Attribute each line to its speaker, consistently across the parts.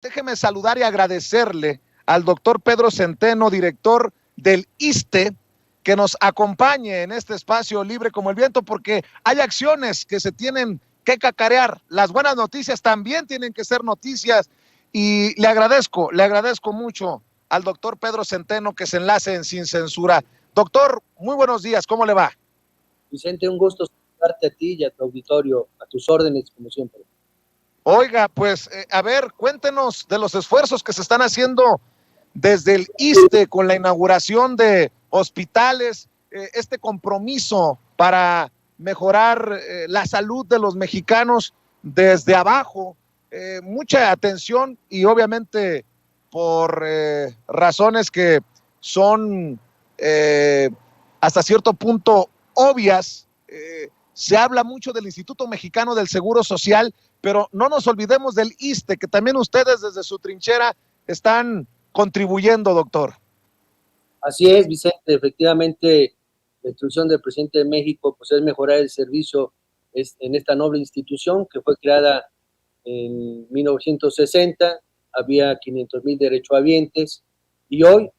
Speaker 1: déjeme saludar y agradecerle al doctor Pedro Centeno, director del ISSSTE, que nos acompañe en este espacio libre como el viento, porque hay acciones que se tienen que cacarear. Las buenas noticias también tienen que ser noticias, y le agradezco mucho al doctor Pedro Centeno que se enlace en Sin Censura. Doctor, muy buenos días, ¿cómo le va?
Speaker 2: Vicente, un gusto saludarte a ti y a tu auditorio, a tus órdenes, como siempre.
Speaker 1: Oiga, pues, a ver, cuéntenos de los esfuerzos que se están haciendo desde el ISSSTE con la inauguración de hospitales, este compromiso para mejorar la salud de los mexicanos desde abajo. Mucha atención y obviamente por razones que son hasta cierto punto obvias. Se habla mucho del Instituto Mexicano del Seguro Social, pero no nos olvidemos del ISSSTE, que también ustedes desde su trinchera están contribuyendo, doctor.
Speaker 2: Así es, Vicente, efectivamente, la instrucción del presidente de México pues, es mejorar el servicio en esta noble institución que fue creada en 1960, había 500,000 derechohabientes, y hoy,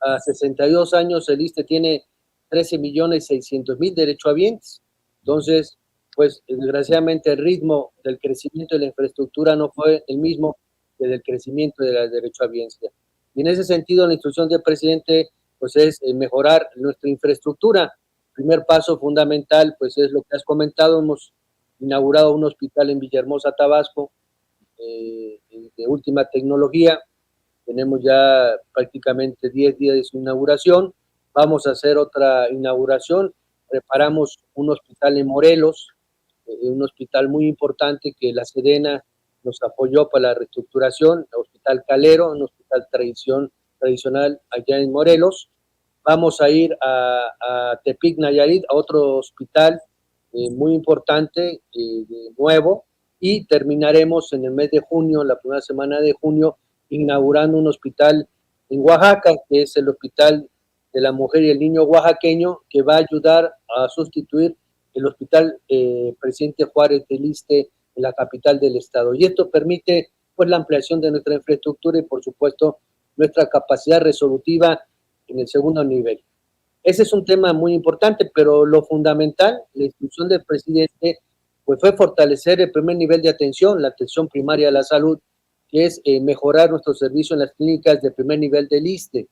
Speaker 2: a 62 años, el ISSSTE tiene 13,600,000 derechohabientes. Entonces, pues desgraciadamente el ritmo del crecimiento de la infraestructura no fue el mismo que del crecimiento de la derechohabiencia. Y en ese sentido, la instrucción del presidente pues es mejorar nuestra infraestructura. El primer paso fundamental pues es lo que has comentado. Hemos inaugurado un hospital en Villahermosa, Tabasco, de última tecnología. Tenemos ya prácticamente 10 días de su inauguración. Vamos a hacer otra inauguración. Preparamos un hospital en Morelos, un hospital muy importante que la Sedena nos apoyó para la reestructuración, el Hospital Calero, un hospital tradicional allá en Morelos. Vamos a ir a Tepic, Nayarit, a otro hospital muy importante, nuevo, y terminaremos en el mes de junio, la primera semana de junio, inaugurando un hospital en Oaxaca, que es el Hospital de la Mujer y el Niño Oaxaqueño, que va a ayudar a sustituir el Hospital Presidente Juárez del ISSSTE en la capital del estado. Y esto permite pues la ampliación de nuestra infraestructura y por supuesto nuestra capacidad resolutiva en el segundo nivel. Ese es un tema muy importante, pero lo fundamental, la instrucción del presidente, pues fue fortalecer el primer nivel de atención, la atención primaria a la salud, que es mejorar nuestro servicio en las clínicas de primer nivel del ISSSTE.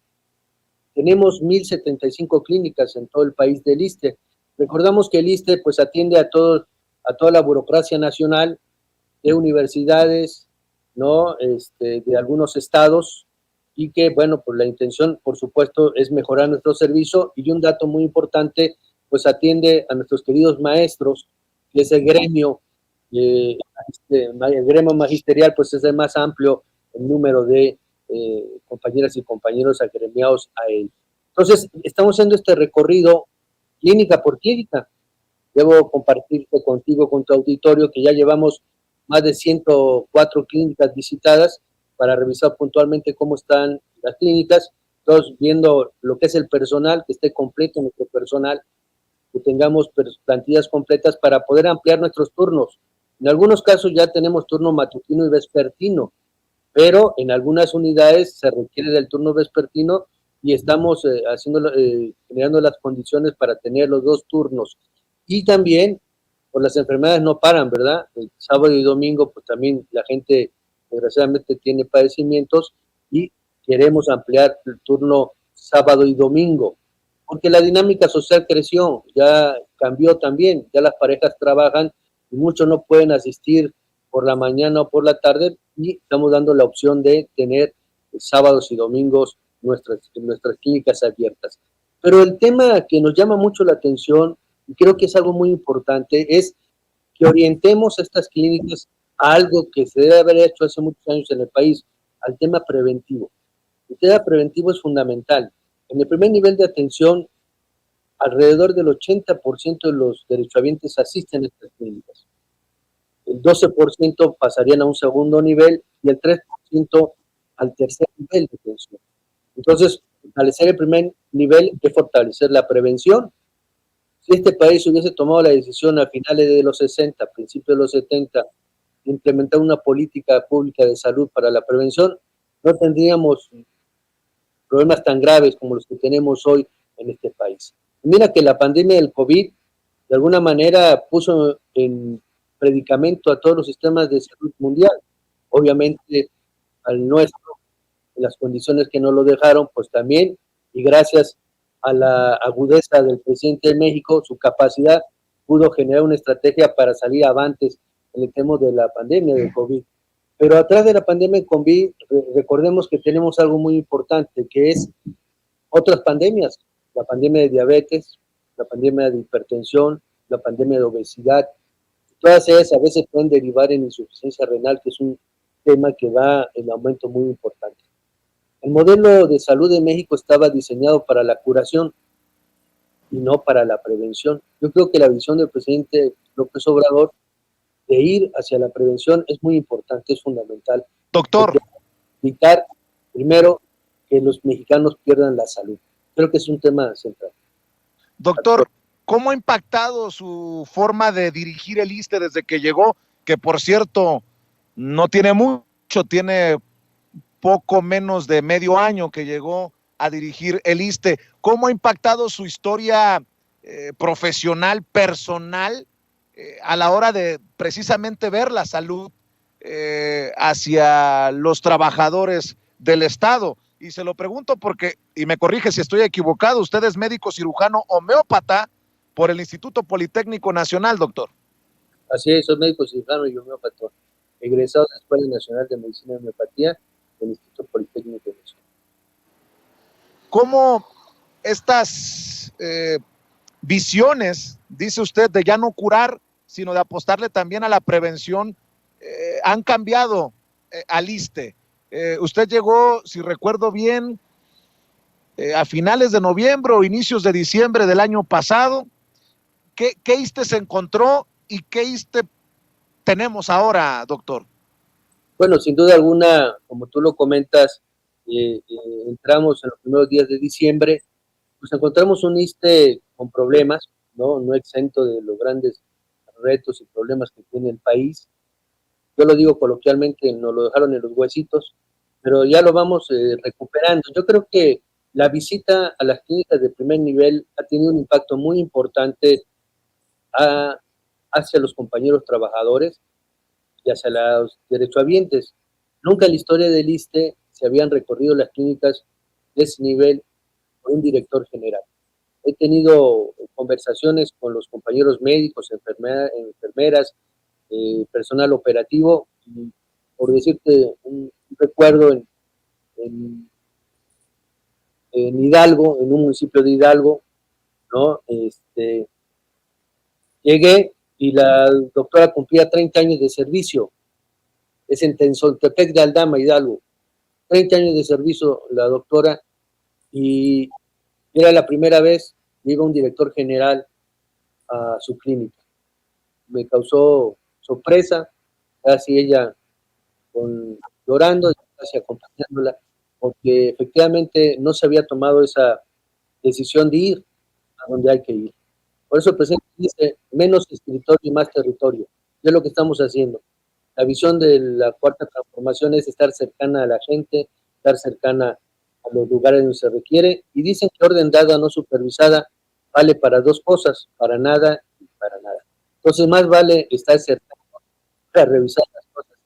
Speaker 2: Tenemos 1,075 clínicas en todo el país del ISSSTE. Recordamos que el ISSSTE pues atiende a toda la burocracia nacional, de universidades, ¿no? De algunos estados, y que, bueno, pues la intención, por supuesto, es mejorar nuestro servicio. Y un dato muy importante, pues atiende a nuestros queridos maestros, que es el gremio magisterial, pues es el más amplio el número de compañeras y compañeros agremiados a él. Entonces, estamos haciendo este recorrido clínica por clínica. Debo compartirte contigo, con tu auditorio, que ya llevamos más de 104 clínicas visitadas para revisar puntualmente cómo están las clínicas, todos viendo lo que es el personal, que esté completo nuestro personal, que tengamos plantillas completas para poder ampliar nuestros turnos. En algunos casos ya tenemos turno matutino y vespertino, pero en algunas unidades se requiere del turno vespertino y estamos generando las condiciones para tener los dos turnos. Y también, pues las enfermedades no paran, ¿verdad? El sábado y domingo, pues también la gente desgraciadamente tiene padecimientos y queremos ampliar el turno sábado y domingo, porque la dinámica social creció, ya cambió también, ya las parejas trabajan y muchos no pueden asistir por la mañana o por la tarde, y estamos dando la opción de tener sábados y domingos nuestras clínicas abiertas. Pero el tema que nos llama mucho la atención, y creo que es algo muy importante, es que orientemos estas clínicas a algo que se debe haber hecho hace muchos años en el país, al tema preventivo. El tema preventivo es fundamental. En el primer nivel de atención, alrededor del 80% de los derechohabientes asisten a estas clínicas. El 12% pasarían a un segundo nivel y el 3% al tercer nivel de atención. Entonces, fortalecer el primer nivel es fortalecer la prevención. Si este país hubiese tomado la decisión a finales de los 60, principios de los 70, implementar una política pública de salud para la prevención, no tendríamos problemas tan graves como los que tenemos hoy en este país. Mira que la pandemia del COVID de alguna manera puso en predicamento a todos los sistemas de salud mundial, obviamente al nuestro, en las condiciones que nos lo dejaron, pues también, y gracias a la agudeza del presidente de México, su capacidad pudo generar una estrategia para salir avantes en el tema de la pandemia del COVID. Pero atrás de la pandemia del COVID, recordemos que tenemos algo muy importante, que es otras pandemias, la pandemia de diabetes, la pandemia de hipertensión, la pandemia de obesidad. Todas ellas a veces pueden derivar en insuficiencia renal, que es un tema que va en aumento muy importante. El modelo de salud de México estaba diseñado para la curación y no para la prevención. Yo creo que la visión del presidente López Obrador de ir hacia la prevención es muy importante, es fundamental.
Speaker 1: Doctor.
Speaker 2: Evitar, primero, que los mexicanos pierdan la salud. Creo que es un tema central.
Speaker 1: Doctor, ¿cómo ha impactado su forma de dirigir el ISSSTE desde que llegó? Que por cierto, no tiene mucho, tiene poco menos de medio año que llegó a dirigir el ISSSTE. ¿Cómo ha impactado su historia profesional, personal, a la hora de precisamente ver la salud hacia los trabajadores del Estado? Y se lo pregunto porque, y me corrige si estoy equivocado, usted es médico cirujano homeópata por el Instituto Politécnico Nacional, doctor.
Speaker 2: Así es, soy médico cirujano y homeópata, egresado de la Escuela Nacional de Medicina y Homeopatía del Instituto Politécnico Nacional.
Speaker 1: ¿Cómo estas visiones, dice usted, de ya no curar, sino de apostarle también a la prevención, han cambiado al ISSSTE? Usted llegó, si recuerdo bien, a finales de noviembre o inicios de diciembre del año pasado. ¿Qué ISSSTE se encontró y qué ISSSTE tenemos ahora, doctor?
Speaker 2: Bueno, sin duda alguna, como tú lo comentas, entramos en los primeros días de diciembre, pues encontramos un ISSSTE con problemas, no exento de los grandes retos y problemas que tiene el país. Yo lo digo coloquialmente, nos lo dejaron en los huesitos, pero ya lo vamos recuperando. Yo creo que la visita a las clínicas de primer nivel ha tenido un impacto muy importante hacia los compañeros trabajadores y hacia los derechohabientes. Nunca en la historia del ISSSTE se habían recorrido las clínicas de ese nivel por un director general. He tenido conversaciones con los compañeros médicos, enfermeras, personal operativo, y por decirte un recuerdo en Hidalgo, en un municipio de Hidalgo, ¿no? Llegué y la doctora cumplía 30 años de servicio, es en Tenzoltepec de Aldama, Hidalgo, 30 años de servicio la doctora, y era la primera vez que iba un director general a su clínica. Me causó sorpresa, casi ella llorando, casi acompañándola, porque efectivamente no se había tomado esa decisión de ir a donde hay que ir. Por eso el presidente dice, menos escritorio y más territorio. Es lo que estamos haciendo. La visión de la cuarta transformación es estar cercana a la gente, estar cercana a los lugares donde se requiere, y dicen que orden dada, no supervisada, vale para dos cosas, para nada y para nada. Entonces más vale estar cercano para revisar las cosas.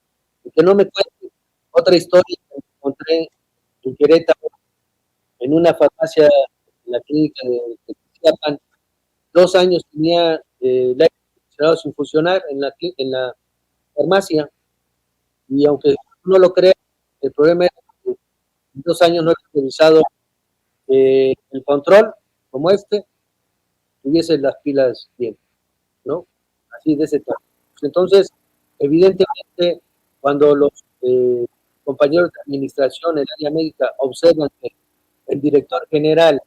Speaker 2: Y que no me cuente otra historia que encontré en Querétaro, en una farmacia, en la clínica de Tequisquiapan. 2 años tenía el aire acondicionado sin funcionar en la farmacia, y aunque no lo crea, el problema es que en 2 años no he revisado el control como tuviese las pilas bien, ¿no? Así de ese tipo. Entonces, evidentemente, cuando los compañeros de administración en el área médica observan que el director general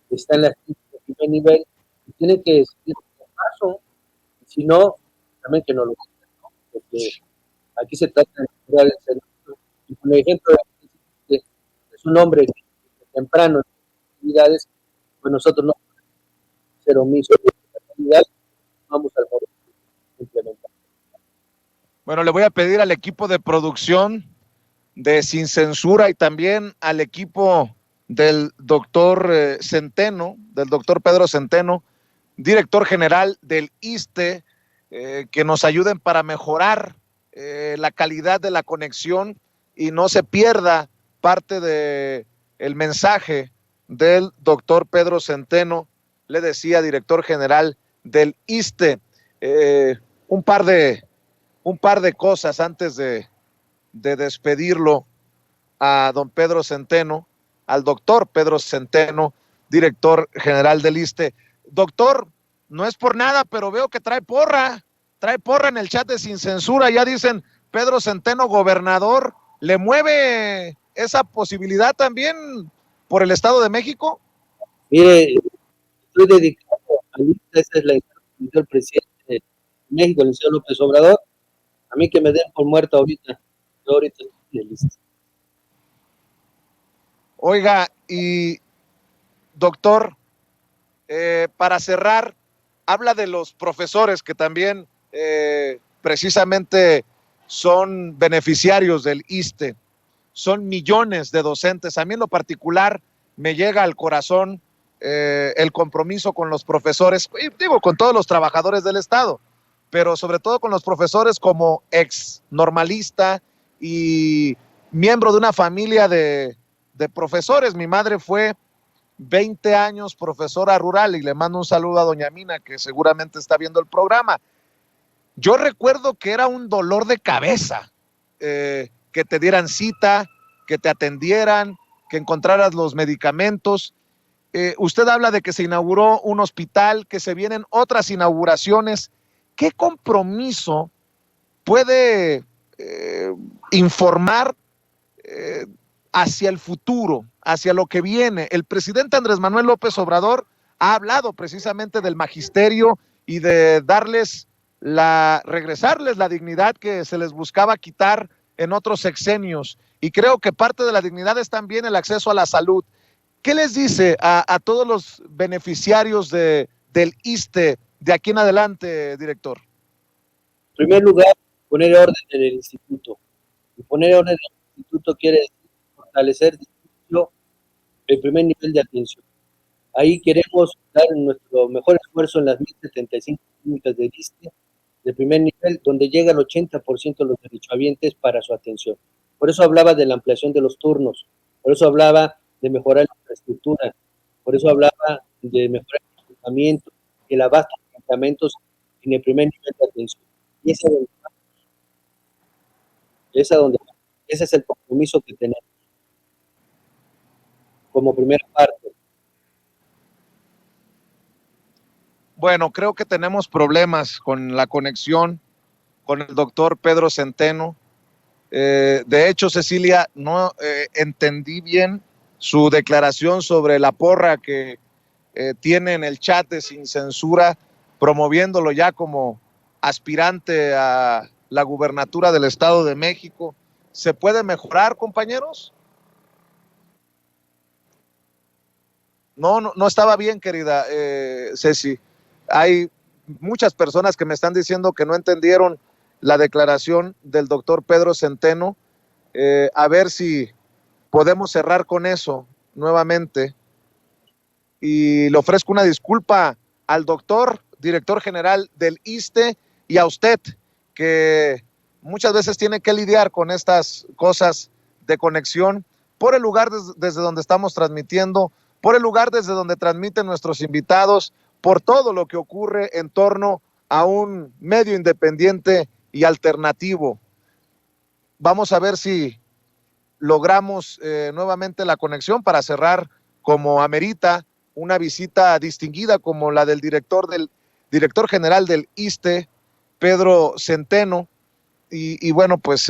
Speaker 2: está en la clínica de primer nivel, tiene que seguir el paso, si no, también que no lo hagan, ¿no? Porque aquí se trata de mejorar el servicio. Y con el ejemplo de es un hombre temprano en actividades, pues nosotros no podemos ser omisos de la actividad, vamos al modo implementar.
Speaker 1: Bueno, le voy a pedir al equipo de producción de Sin Censura y también al equipo del doctor Centeno, del doctor Pedro Centeno, director general del ISSSTE, que nos ayuden para mejorar la calidad de la conexión y no se pierda parte del mensaje del doctor Pedro Centeno, le decía, director general del ISSSTE. Un par de cosas antes de despedirlo a don Pedro Centeno, al doctor Pedro Centeno, director general del ISSSTE. Doctor, no es por nada, pero veo que trae porra en el chat de Sin Censura. Ya dicen, Pedro Centeno, gobernador, ¿le mueve esa posibilidad también por el Estado de México?
Speaker 2: Mire, estoy dedicado a lista, esa es la instrucción del presidente de México, el señor López Obrador. A mí que me den por muerto ahorita. Yo ahorita estoy en lista.
Speaker 1: Oiga, y doctor, para cerrar, habla de los profesores que también precisamente son beneficiarios del ISSSTE. Son millones de docentes. A mí en lo particular me llega al corazón el compromiso con los profesores, y digo, con todos los trabajadores del Estado, pero sobre todo con los profesores como ex normalista y miembro de una familia de profesores. Mi madre fue 20 años profesora rural y le mando un saludo a doña Mina, que seguramente está viendo el programa. Yo recuerdo que era un dolor de cabeza, que te dieran cita, que te atendieran, que encontraras los medicamentos. Usted habla de que se inauguró un hospital, que se vienen otras inauguraciones. ¿Qué compromiso puede informar hacia el futuro, hacia lo que viene? El presidente Andrés Manuel López Obrador ha hablado precisamente del magisterio y de regresarles la dignidad que se les buscaba quitar en otros sexenios. Y creo que parte de la dignidad es también el acceso a la salud. ¿Qué les dice a todos los beneficiarios del ISSSTE de aquí en adelante, director?
Speaker 2: En primer lugar, poner orden en el instituto. Y poner orden en el instituto quiere decir fortalecer el primer nivel de atención. Ahí queremos dar nuestro mejor esfuerzo en las 1075 clínicas de ISSSTE de primer nivel, donde llega el 80% de los derechohabientes para su atención. Por eso hablaba de la ampliación de los turnos, por eso hablaba de mejorar la infraestructura, por eso hablaba de mejorar el equipamiento, el abasto de medicamentos en el primer nivel de atención. Y ese es el compromiso que tenemos como primera parte.
Speaker 1: Bueno, creo que tenemos problemas con la conexión con el doctor Pedro Centeno. De hecho, Cecilia, no entendí bien su declaración sobre la porra que tiene en el chat de Sin Censura, promoviéndolo ya como aspirante a la gubernatura del Estado de México. ¿Se puede mejorar, compañeros? No estaba bien, querida Ceci. Hay muchas personas que me están diciendo que no entendieron la declaración del doctor Pedro Centeno. A ver si podemos cerrar con eso nuevamente. Y le ofrezco una disculpa al doctor, director general del ISSSTE, y a usted, que muchas veces tiene que lidiar con estas cosas de conexión por el lugar desde donde estamos transmitiendo, por el lugar desde donde transmiten nuestros invitados, por todo lo que ocurre en torno a un medio independiente y alternativo. Vamos a ver si logramos nuevamente la conexión para cerrar como amerita una visita distinguida como la del director general del ISSSTE, Pedro Centeno, y bueno, pues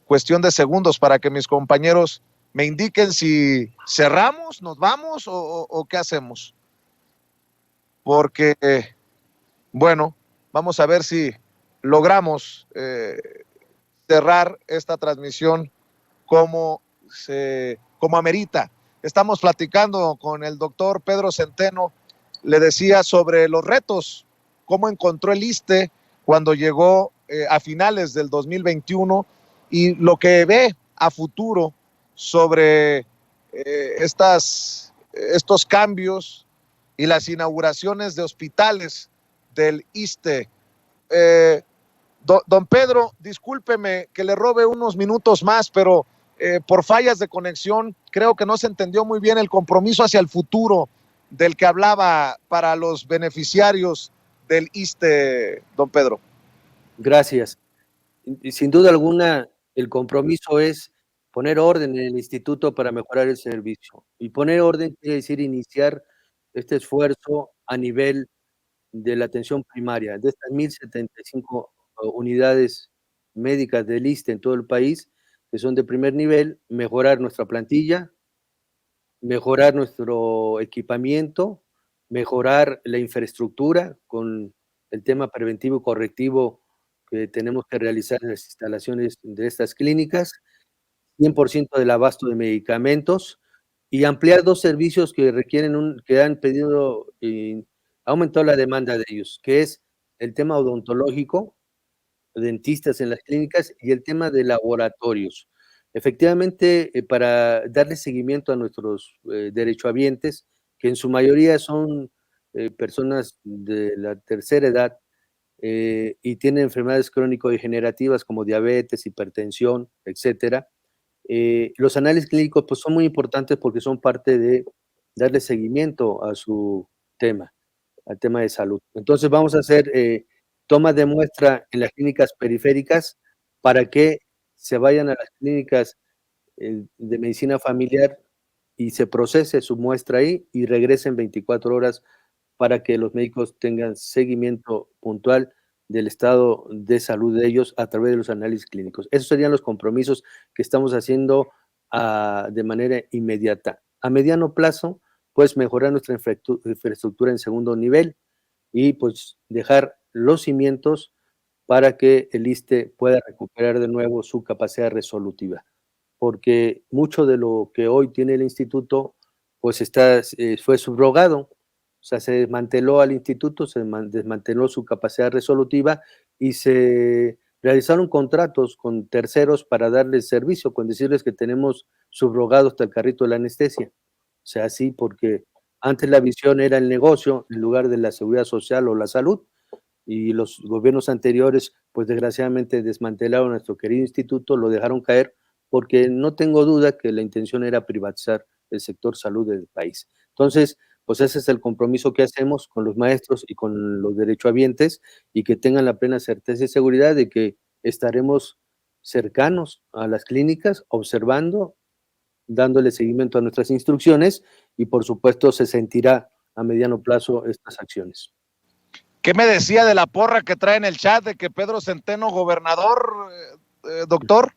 Speaker 1: cuestión de segundos para que mis compañeros me indiquen si cerramos, nos vamos o qué hacemos. Porque, bueno, vamos a ver si logramos cerrar esta transmisión como amerita. Estamos platicando con el doctor Pedro Centeno, le decía sobre los retos, cómo encontró el ISSSTE cuando llegó a finales del 2021 y lo que ve a futuro sobre estos cambios y las inauguraciones de hospitales del ISSSTE. Don Pedro, discúlpeme que le robe unos minutos más, pero por fallas de conexión creo que no se entendió muy bien el compromiso hacia el futuro del que hablaba para los beneficiarios del ISSSTE, don Pedro.
Speaker 2: Gracias. Y sin duda alguna, el compromiso es poner orden en el instituto para mejorar el servicio. Y poner orden quiere decir iniciar este esfuerzo a nivel de la atención primaria. De estas 1.075 unidades médicas del ISSSTE en todo el país, que son de primer nivel, mejorar nuestra plantilla, mejorar nuestro equipamiento, mejorar la infraestructura con el tema preventivo y correctivo que tenemos que realizar en las instalaciones de estas clínicas, 100% del abasto de medicamentos y ampliar 2 servicios que requieren que han pedido y ha aumentado la demanda de ellos, que es el tema odontológico, dentistas en las clínicas y el tema de laboratorios. Efectivamente, para darle seguimiento a nuestros derechohabientes, que en su mayoría son personas de la tercera edad y tienen enfermedades crónico-degenerativas como diabetes, hipertensión, etcétera. Los análisis clínicos pues, son muy importantes porque son parte de darle seguimiento a su tema, al tema de salud. Entonces vamos a hacer tomas de muestra en las clínicas periféricas para que se vayan a las clínicas de medicina familiar y se procese su muestra ahí y regresen 24 horas para que los médicos tengan seguimiento puntual del estado de salud de ellos a través de los análisis clínicos. Esos serían los compromisos que estamos haciendo de manera inmediata. A mediano plazo, pues mejorar nuestra infraestructura en segundo nivel y pues dejar los cimientos para que el ISSSTE pueda recuperar de nuevo su capacidad resolutiva. Porque mucho de lo que hoy tiene el instituto, pues fue subrogado. O sea, se desmanteló al instituto, se desmanteló su capacidad resolutiva y se realizaron contratos con terceros para darles servicio, con decirles que tenemos subrogado hasta el carrito de la anestesia. O sea, así porque antes la visión era el negocio en lugar de la seguridad social o la salud, y los gobiernos anteriores, pues desgraciadamente desmantelaron nuestro querido instituto, lo dejaron caer, porque no tengo duda que la intención era privatizar el sector salud del país. Entonces, pues ese es el compromiso que hacemos con los maestros y con los derechohabientes y que tengan la plena certeza y seguridad de que estaremos cercanos a las clínicas, observando, dándole seguimiento a nuestras instrucciones y por supuesto se sentirá a mediano plazo estas acciones.
Speaker 1: ¿Qué me decía de la porra que trae en el chat de que Pedro Centeno gobernador, doctor?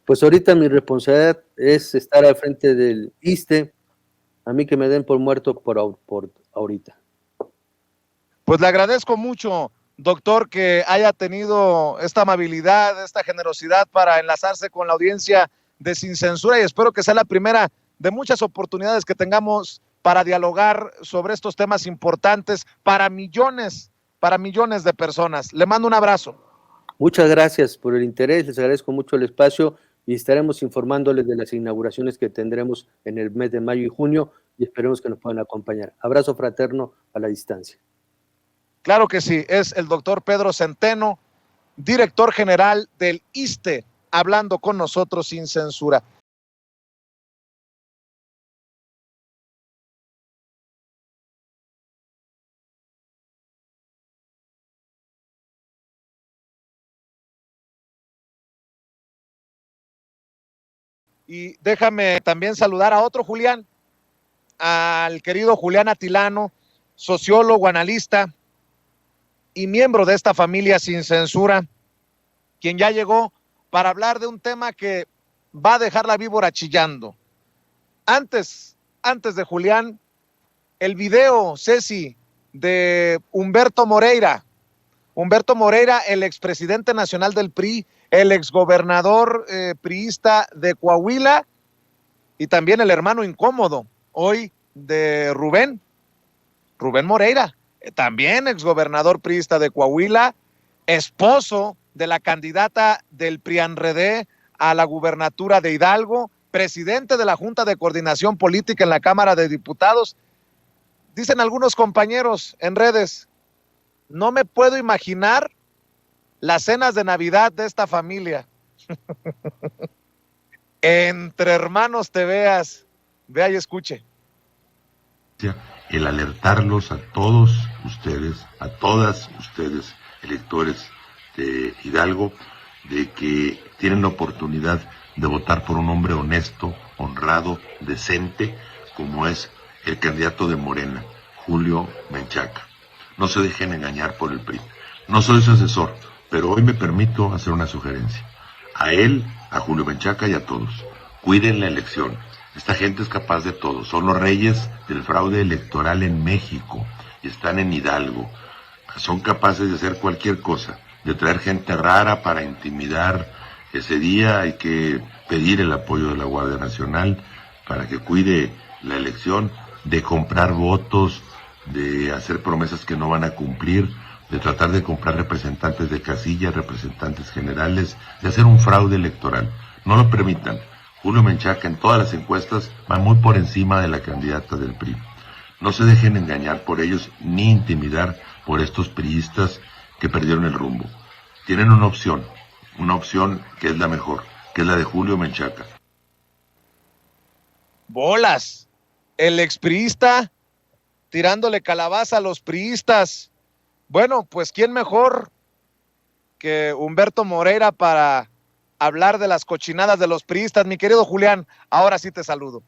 Speaker 2: Pues ahorita mi responsabilidad es estar al frente del ISSSTE. A mí que me den por muerto por ahorita.
Speaker 1: Pues le agradezco mucho, doctor, que haya tenido esta amabilidad, esta generosidad para enlazarse con la audiencia de Sin Censura y espero que sea la primera de muchas oportunidades que tengamos para dialogar sobre estos temas importantes para millones de personas. Le mando un abrazo.
Speaker 2: Muchas gracias por el interés, les agradezco mucho el espacio y estaremos informándoles de las inauguraciones que tendremos en el mes de mayo y junio y esperemos que nos puedan acompañar. Abrazo fraterno a la distancia.
Speaker 1: Claro que sí, es el doctor Pedro Centeno, director general del ISSSTE, hablando con nosotros sin censura. Y déjame también saludar a otro Julián, al querido Julián Atilano, sociólogo, analista y miembro de esta familia Sin Censura, quien ya llegó para hablar de un tema que va a dejar la víbora chillando. Antes de Julián, el video, Ceci, de Humberto Moreira, el expresidente nacional del PRI, el exgobernador priista de Coahuila y también el hermano incómodo hoy de Rubén Moreira, también exgobernador priista de Coahuila, esposo de la candidata del PRIANREDE a la gubernatura de Hidalgo, presidente de la Junta de Coordinación Política en la Cámara de Diputados. Dicen algunos compañeros en redes, no me puedo imaginar las cenas de Navidad de esta familia. Entre hermanos te veas, vea y escuche.
Speaker 3: El alertarlos a todos ustedes, a todas ustedes, electores de Hidalgo, de que tienen la oportunidad de votar por un hombre honesto, honrado, decente, como es el candidato de Morena, Julio Menchaca. No se dejen engañar por el PRI. No soy su asesor, pero hoy me permito hacer una sugerencia. A él, a Julio Menchaca y a todos. Cuiden la elección. Esta gente es capaz de todo. Son los reyes del fraude electoral en México y están en Hidalgo. Son capaces de hacer cualquier cosa, de traer gente rara para intimidar. Ese día hay que pedir el apoyo de la Guardia Nacional para que cuide la elección, de comprar votos, de hacer promesas que no van a cumplir, de tratar de comprar representantes de casilla, representantes generales, de hacer un fraude electoral. No lo permitan. Julio Menchaca en todas las encuestas va muy por encima de la candidata del PRI. No se dejen engañar por ellos ni intimidar por estos priistas que perdieron el rumbo. Tienen una opción que es la mejor, que es la de Julio Menchaca.
Speaker 1: Bolas, el expriista tirándole calabaza a los priistas. Bueno, pues ¿quién mejor que Humberto Moreira para hablar de las cochinadas de los priistas? Mi querido Julián, ahora sí te saludo.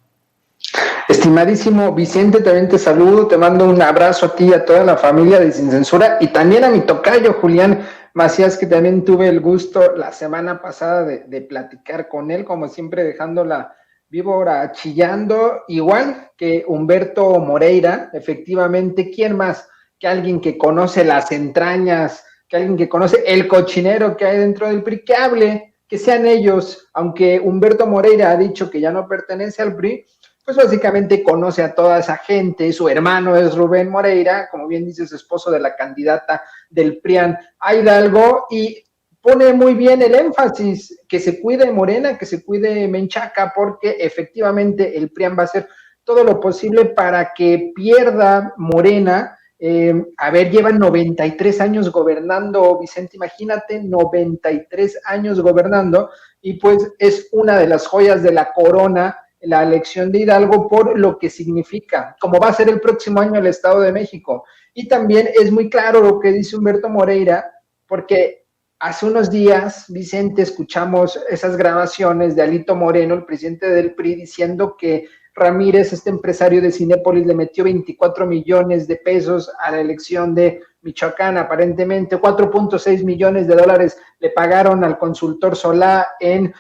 Speaker 4: Estimadísimo Vicente, también te saludo, te mando un abrazo a ti y a toda la familia de Sin Censura, y también a mi tocayo Julián Macías, que también tuve el gusto la semana pasada de platicar con él, como siempre dejando la víbora chillando, igual que Humberto Moreira. Efectivamente, ¿quién más que alguien que conoce las entrañas, que alguien que conoce el cochinero que hay dentro del PRI, que hable, que sean ellos? Aunque Humberto Moreira ha dicho que ya no pertenece al PRI, pues básicamente conoce a toda esa gente. Su hermano es Rubén Moreira, como bien dices, esposo de la candidata del PRIAN a Hidalgo, y pone muy bien el énfasis, que se cuide Morena, que se cuide Menchaca, porque efectivamente el PRIAN va a hacer todo lo posible para que pierda Morena. Llevan 93 años gobernando, Vicente, imagínate, 93 años gobernando, y pues es una de las joyas de la corona la elección de Hidalgo por lo que significa, como va a ser el próximo año el Estado de México. Y también es muy claro lo que dice Humberto Moreira, porque hace unos días, Vicente, escuchamos esas grabaciones de Alito Moreno, el presidente del PRI, diciendo que Ramírez, este empresario de Cinépolis, le metió 24 millones de pesos a la elección de Michoacán. Aparentemente 4.6 millones de dólares le pagaron al consultor Solá en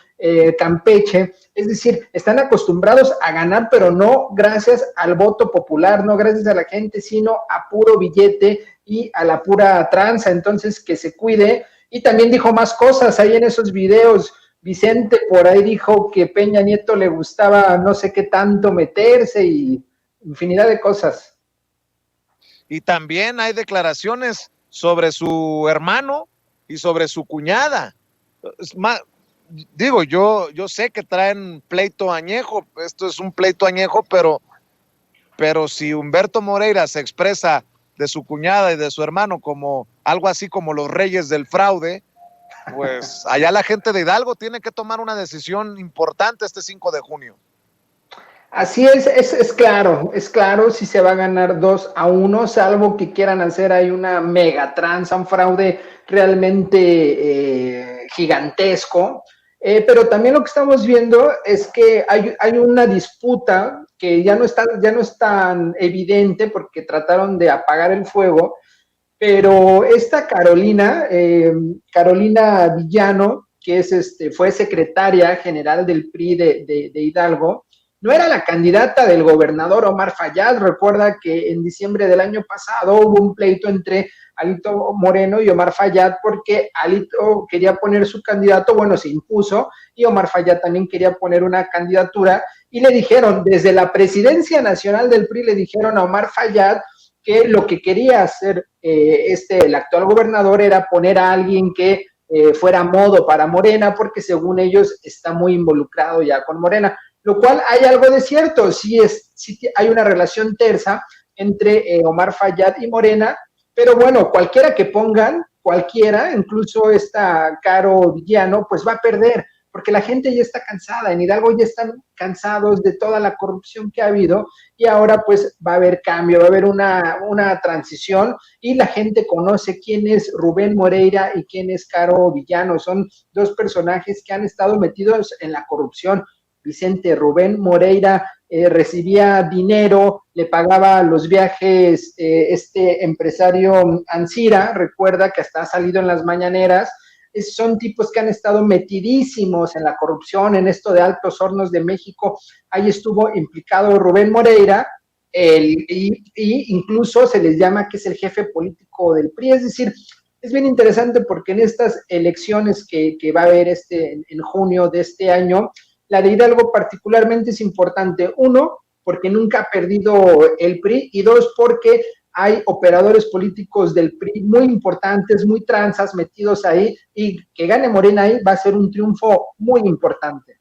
Speaker 4: Campeche. Es decir, están acostumbrados a ganar, pero no gracias al voto popular, no gracias a la gente, sino a puro billete y a la pura tranza. Entonces, que se cuide. Y también dijo más cosas ahí en esos videos. Vicente por ahí dijo que Peña Nieto le gustaba no sé qué tanto meterse, y infinidad de cosas.
Speaker 1: Y también hay declaraciones sobre su hermano y sobre su cuñada. Es más, digo, yo sé que traen pleito añejo, esto es un pleito añejo, pero si Humberto Moreira se expresa de su cuñada y de su hermano como algo así como los reyes del fraude, pues allá la gente de Hidalgo tiene que tomar una decisión importante este 5 de junio.
Speaker 4: Así es claro si se va a ganar 2-1, salvo que quieran hacer ahí una mega tranza, un fraude realmente gigantesco. Pero también lo que estamos viendo es que hay una disputa que ya no es tan evidente, porque trataron de apagar el fuego, pero esta Carolina Villano, que fue secretaria general del PRI de Hidalgo, no era la candidata del gobernador Omar Fayad. Recuerda que en diciembre del año pasado hubo un pleito entre Alito Moreno y Omar Fayad, porque Alito quería poner su candidato, bueno, se impuso, y Omar Fayad también quería poner una candidatura, y le dijeron, desde la presidencia nacional del PRI, le dijeron a Omar Fayad que lo que quería hacer el actual gobernador era poner a alguien que fuera modo para Morena, porque según ellos está muy involucrado ya con Morena, lo cual hay algo de cierto, sí hay una relación tersa entre Omar Fayad y Morena, pero bueno, cualquiera que pongan, incluso esta Caro Villano, pues va a perder, porque la gente ya está cansada, en Hidalgo ya están cansados de toda la corrupción que ha habido, y ahora pues va a haber cambio, va a haber una transición, y la gente conoce quién es Rubén Moreira y quién es Caro Villano. Son dos personajes que han estado metidos en la corrupción. Vicente, Rubén Moreira recibía dinero, le pagaba los viajes este empresario Ancira, recuerda que hasta ha salido en las mañaneras. Son tipos que han estado metidísimos en la corrupción, en esto de Altos Hornos de México. Ahí estuvo implicado Rubén Moreira, y incluso se les llama que es el jefe político del PRI. Es decir, es bien interesante porque en estas elecciones que va a haber en junio de este año, la de Hidalgo particularmente es importante. Uno, porque nunca ha perdido el PRI, y dos, porque hay operadores políticos del PRI muy importantes, muy tranzas, metidos ahí, y que gane Morena ahí va a ser un triunfo muy importante.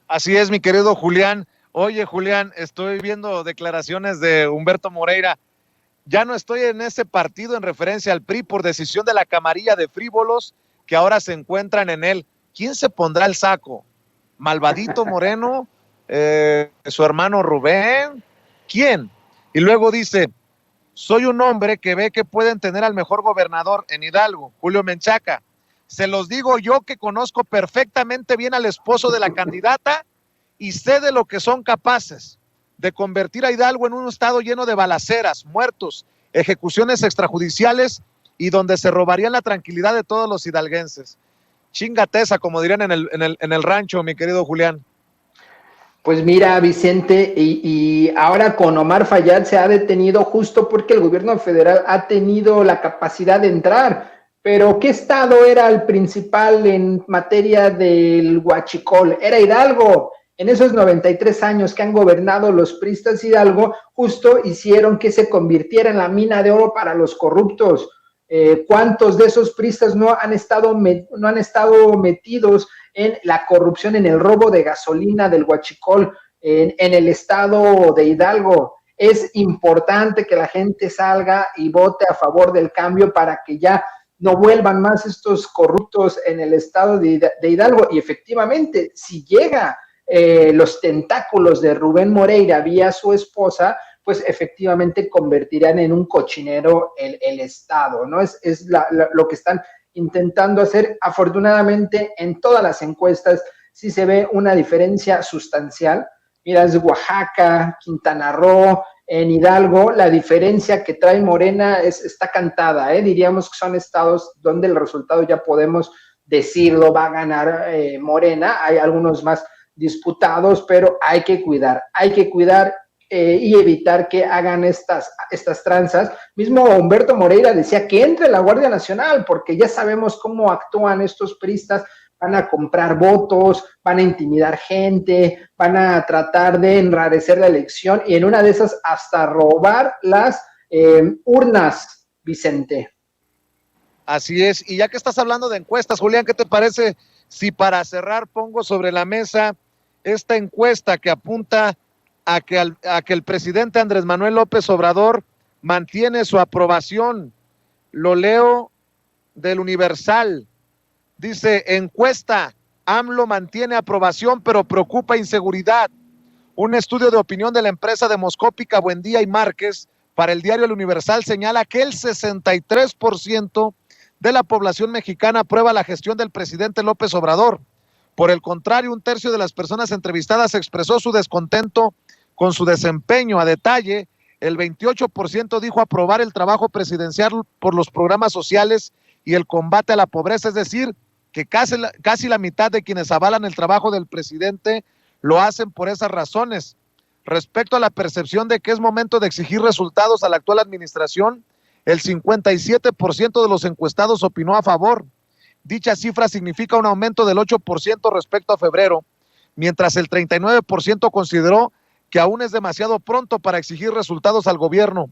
Speaker 1: Así es, mi querido Julián. Oye, Julián, estoy viendo declaraciones de Humberto Moreira. Ya no estoy en ese partido en referencia al PRI por decisión de la camarilla de frívolos que ahora se encuentran en él. ¿Quién se pondrá el saco? ¿Malvadito Moreno? ¿Su hermano Rubén? ¿Quién? Y luego dice, soy un hombre que ve que pueden tener al mejor gobernador en Hidalgo, Julio Menchaca. Se los digo yo, que conozco perfectamente bien al esposo de la candidata y sé de lo que son capaces de convertir a Hidalgo en un estado lleno de balaceras, muertos, ejecuciones extrajudiciales y donde se robarían la tranquilidad de todos los hidalguenses. Chingateza, como dirían en el rancho, mi querido Julián.
Speaker 4: Pues mira, Vicente, y ahora con Omar Fayad se ha detenido justo porque el gobierno federal ha tenido la capacidad de entrar. Pero ¿qué estado era el principal en materia del huachicol? Era Hidalgo. En esos 93 años que han gobernado los priistas Hidalgo, justo hicieron que se convirtiera en la mina de oro para los corruptos. ¿Cuántos de esos priistas no han estado metidos en la corrupción, en el robo de gasolina del huachicol, en el estado de Hidalgo? Es importante que la gente salga y vote a favor del cambio para que ya no vuelvan más estos corruptos en el estado de Hidalgo. Y efectivamente, si llega los tentáculos de Rubén Moreira vía su esposa, pues efectivamente convertirán en un cochinero el estado, ¿no? Es lo que están intentando hacer. Afortunadamente, en todas las encuestas sí se ve una diferencia sustancial. Mira, es Oaxaca, Quintana Roo, en Hidalgo, la diferencia que trae Morena está cantada, diríamos que son estados donde el resultado ya podemos decirlo, va a ganar Morena. Hay algunos más disputados, pero hay que cuidar y evitar que hagan estas tranzas. Mismo Humberto Moreira decía que entre la Guardia Nacional, porque ya sabemos cómo actúan estos priistas. Van a comprar votos, van a intimidar gente, van a tratar de enrarecer la elección y en una de esas hasta robar las urnas, Vicente.
Speaker 1: Así es. Y ya que estás hablando de encuestas, Julián, ¿qué te parece si para cerrar pongo sobre la mesa esta encuesta que apunta a que el presidente Andrés Manuel López Obrador mantiene su aprobación? Lo leo del Universal. Dice, encuesta, AMLO mantiene aprobación pero preocupa inseguridad. Un estudio de opinión de la empresa demoscópica Buendía y Márquez para el diario El Universal señala que el 63% de la población mexicana aprueba la gestión del presidente López Obrador. Por el contrario, un tercio de las personas entrevistadas expresó su descontento con su desempeño. A detalle, el 28% dijo aprobar el trabajo presidencial por los programas sociales y el combate a la pobreza, es decir, que casi la mitad de quienes avalan el trabajo del presidente lo hacen por esas razones. Respecto a la percepción de que es momento de exigir resultados a la actual administración, el 57% de los encuestados opinó a favor. Dicha cifra significa un aumento del 8% respecto a febrero, mientras el 39% consideró que aún es demasiado pronto para exigir resultados al gobierno.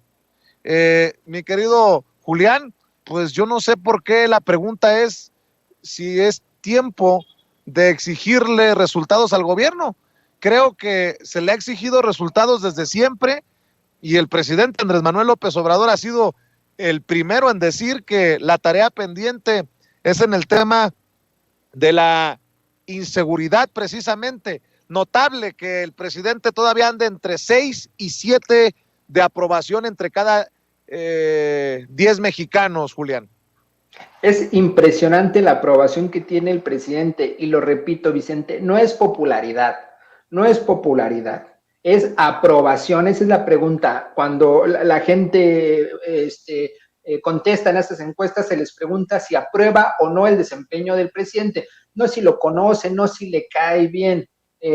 Speaker 1: Mi querido Julián, pues yo no sé por qué la pregunta es si es tiempo de exigirle resultados al gobierno. Creo que se le ha exigido resultados desde siempre y el presidente Andrés Manuel López Obrador ha sido el primero en decir que la tarea pendiente es en el tema de la inseguridad precisamente. Notable que el presidente todavía anda entre 6 y 7 de aprobación entre cada 10 mexicanos, Julián.
Speaker 4: Es impresionante la aprobación que tiene el presidente y lo repito, Vicente, no es popularidad, es aprobación. Esa es la pregunta. Cuando la gente contesta en estas encuestas, se les pregunta si aprueba o no el desempeño del presidente, no si lo conoce, no si le cae bien.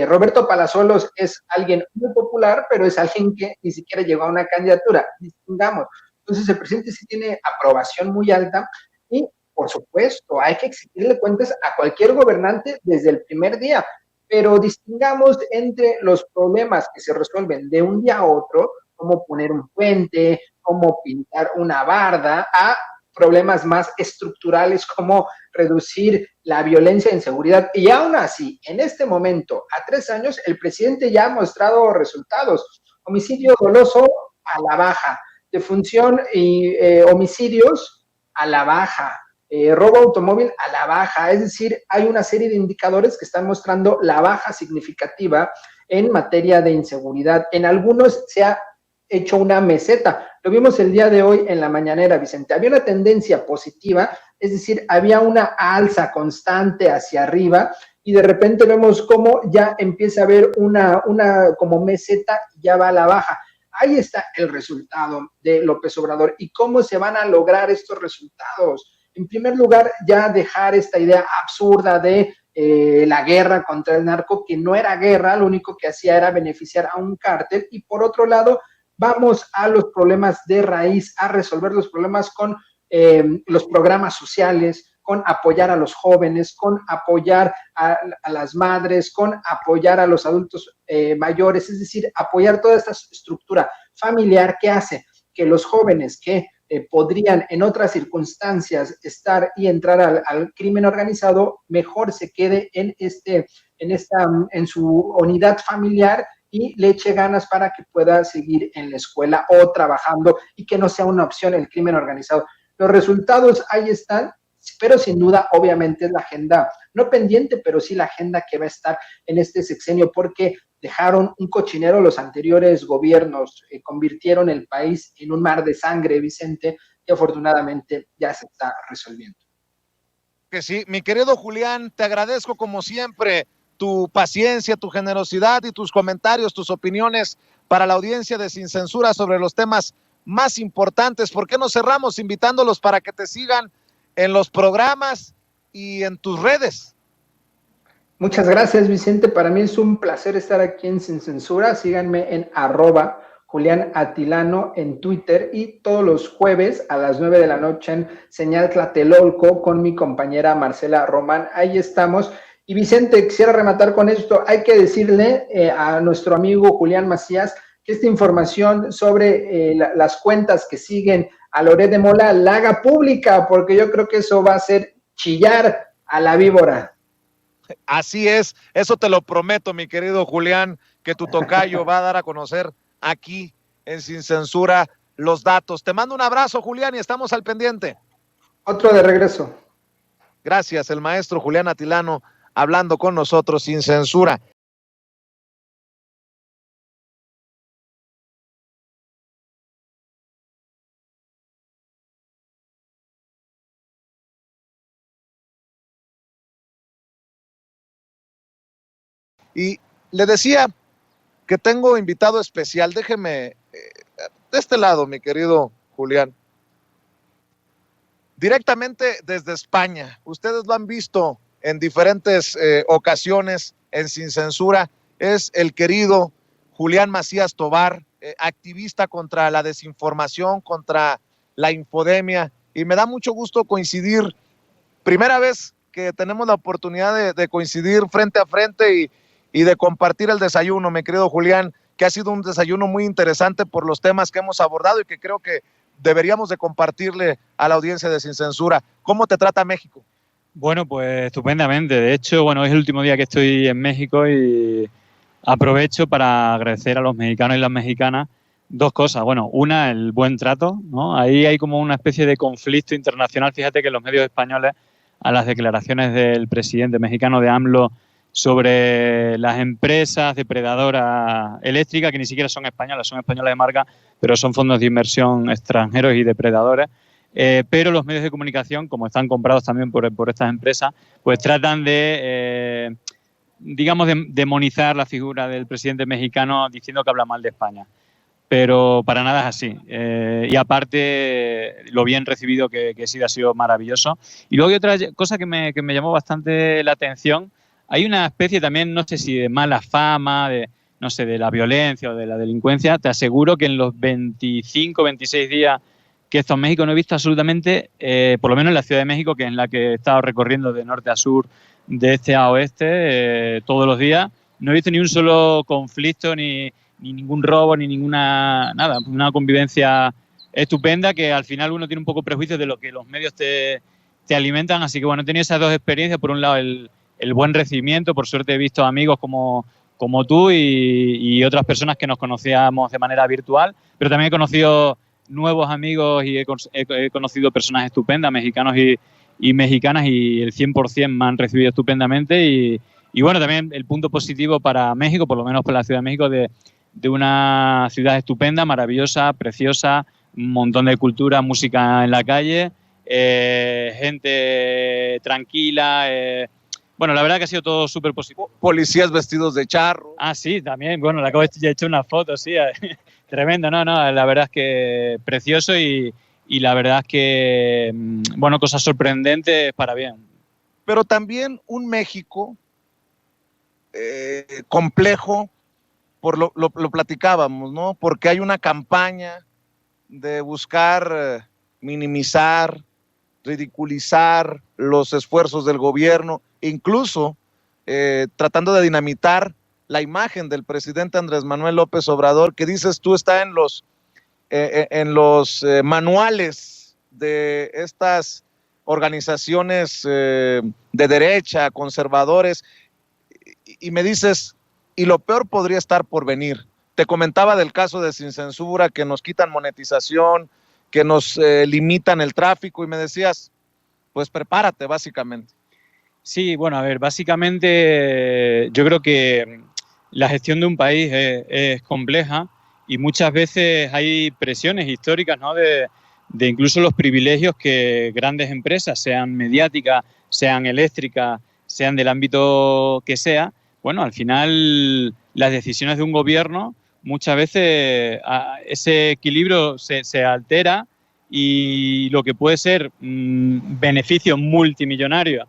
Speaker 4: Roberto Palazuelos es alguien muy popular, pero es alguien que ni siquiera llegó a una candidatura, distingamos. Entonces el presidente sí tiene aprobación muy alta y, por supuesto, hay que exigirle cuentas a cualquier gobernante desde el primer día, pero distingamos entre los problemas que se resuelven de un día a otro, como poner un puente, como pintar una barda, a problemas más estructurales como reducir la violencia e inseguridad. Y aún así, en este momento, a 3 años, el presidente ya ha mostrado resultados. Homicidio doloso a la baja, defunción y homicidios a la baja, robo automóvil a la baja. Es decir, hay una serie de indicadores que están mostrando la baja significativa en materia de inseguridad. En algunos se ha hecho una meseta. Lo vimos el día de hoy en la mañanera, Vicente. Había una tendencia positiva, es decir, había una alza constante hacia arriba y de repente vemos cómo ya empieza a haber una como meseta, ya va a la baja. Ahí está el resultado de López Obrador. ¿Y cómo se van a lograr estos resultados? En primer lugar, ya dejar esta idea absurda de la guerra contra el narco, que no era guerra, lo único que hacía era beneficiar a un cártel. Y por otro lado, vamos a los problemas de raíz, a resolver los problemas con los programas sociales, con apoyar a los jóvenes, con apoyar a las madres, con apoyar a los adultos mayores, es decir, apoyar toda esta estructura familiar que hace que los jóvenes que podrían en otras circunstancias estar y entrar al crimen organizado, mejor se quede en su unidad familiar y le eche ganas para que pueda seguir en la escuela o trabajando y que no sea una opción el crimen organizado. Los resultados ahí están, pero sin duda, obviamente, es la agenda, no pendiente, pero sí la agenda que va a estar en este sexenio, porque dejaron un cochinero los anteriores gobiernos, convirtieron el país en un mar de sangre, Vicente, que afortunadamente ya se está resolviendo.
Speaker 1: Que sí, mi querido Julián, te agradezco como siempre tu paciencia, tu generosidad y tus comentarios, tus opiniones para la audiencia de Sin Censura sobre los temas más importantes. ¿Por qué no cerramos invitándolos para que te sigan en los programas y en tus redes?
Speaker 4: Muchas gracias, Vicente. Para mí es un placer estar aquí en Sin Censura. Síganme en @Julián Atilano en Twitter y todos los jueves a las 9 de la noche en Señal Tlatelolco con mi compañera Marcela Román. Ahí estamos. Y Vicente, quisiera rematar con esto. Hay que decirle a nuestro amigo Julián Macías que esta información sobre las cuentas que siguen a Loret de Mola la haga pública, porque yo creo que eso va a hacer chillar a la víbora.
Speaker 1: Así es, eso te lo prometo, mi querido Julián, que tu tocayo va a dar a conocer aquí en Sin Censura los datos. Te mando un abrazo, Julián, y estamos al pendiente.
Speaker 4: Otro de regreso.
Speaker 1: Gracias, el maestro Julián Atilano, hablando con nosotros sin censura. Y le decía que tengo invitado especial. Déjeme de este lado, mi querido Julián. Directamente desde España. Ustedes lo han visto en diferentes ocasiones en Sin Censura. Es el querido Julián Macías Tobar, activista contra la desinformación, contra la infodemia. Y me da mucho gusto coincidir. Primera vez que tenemos la oportunidad de coincidir frente a frente y de compartir el desayuno, mi querido Julián, que ha sido un desayuno muy interesante por los temas que hemos abordado y que creo que deberíamos de compartirle a la audiencia de Sin Censura. ¿Cómo te trata México?
Speaker 5: Bueno, pues estupendamente. De hecho, bueno, es el último día que estoy en México y aprovecho para agradecer a los mexicanos y las mexicanas dos cosas. Bueno, una, el buen trato, ¿no? Ahí hay como una especie de conflicto internacional. Fíjate que los medios españoles, a las declaraciones del presidente mexicano de AMLO sobre las empresas depredadoras eléctricas, que ni siquiera son españolas de marca, pero son fondos de inversión extranjeros y depredadores. Pero los medios de comunicación, como están comprados también por estas empresas, pues tratan de, digamos, de demonizar la figura del presidente mexicano diciendo que habla mal de España. Pero para nada es así. Y aparte, lo bien recibido que ha sido maravilloso. Y luego hay otra cosa que me llamó bastante la atención. Hay una especie también, no sé si de mala fama, no sé, de la violencia o de la delincuencia. Te aseguro que en los 25, 26 días que he estado en México no he visto absolutamente, por lo menos en la Ciudad de México, que es en la que he estado recorriendo de norte a sur, de este a oeste, todos los días, no he visto ni un solo conflicto, ni ningún robo, ni nada, una convivencia estupenda, que al final uno tiene un poco prejuicios de lo que los medios te alimentan. Así que bueno, he tenido esas dos experiencias. Por un lado, el buen recibimiento, por suerte he visto amigos como tú y otras personas que nos conocíamos de manera virtual, pero también he conocido nuevos amigos y he conocido personas estupendas, mexicanos y mexicanas, y el 100% me han recibido estupendamente. Y bueno, también el punto positivo para México, por lo menos para la Ciudad de México, de una ciudad estupenda, maravillosa, preciosa, un montón de cultura, música en la calle, gente tranquila. Bueno, la verdad que ha sido todo súper positivo.
Speaker 1: Policías vestidos de charro.
Speaker 5: Ah, sí, también. Bueno, le acabo de echar una foto, sí. Tremendo, no, la verdad es que precioso y la verdad es que, bueno, cosas sorprendentes para bien.
Speaker 1: Pero también un México complejo, lo platicábamos, ¿no? Porque hay una campaña de buscar minimizar, ridiculizar los esfuerzos del gobierno, incluso tratando de dinamitar la imagen del presidente Andrés Manuel López Obrador, que dices tú está en los manuales de estas organizaciones de derecha, conservadores, y me dices, y lo peor podría estar por venir. Te comentaba del caso de Sin Censura, que nos quitan monetización, que nos limitan el tráfico, y me decías, pues prepárate, básicamente.
Speaker 5: Sí, bueno, a ver, básicamente yo creo que la gestión de un país es compleja y muchas veces hay presiones históricas, ¿no? de incluso los privilegios que grandes empresas, sean mediáticas, sean eléctricas, sean del ámbito que sea. Bueno, al final las decisiones de un gobierno, muchas veces ese equilibrio se altera y lo que puede ser beneficio multimillonario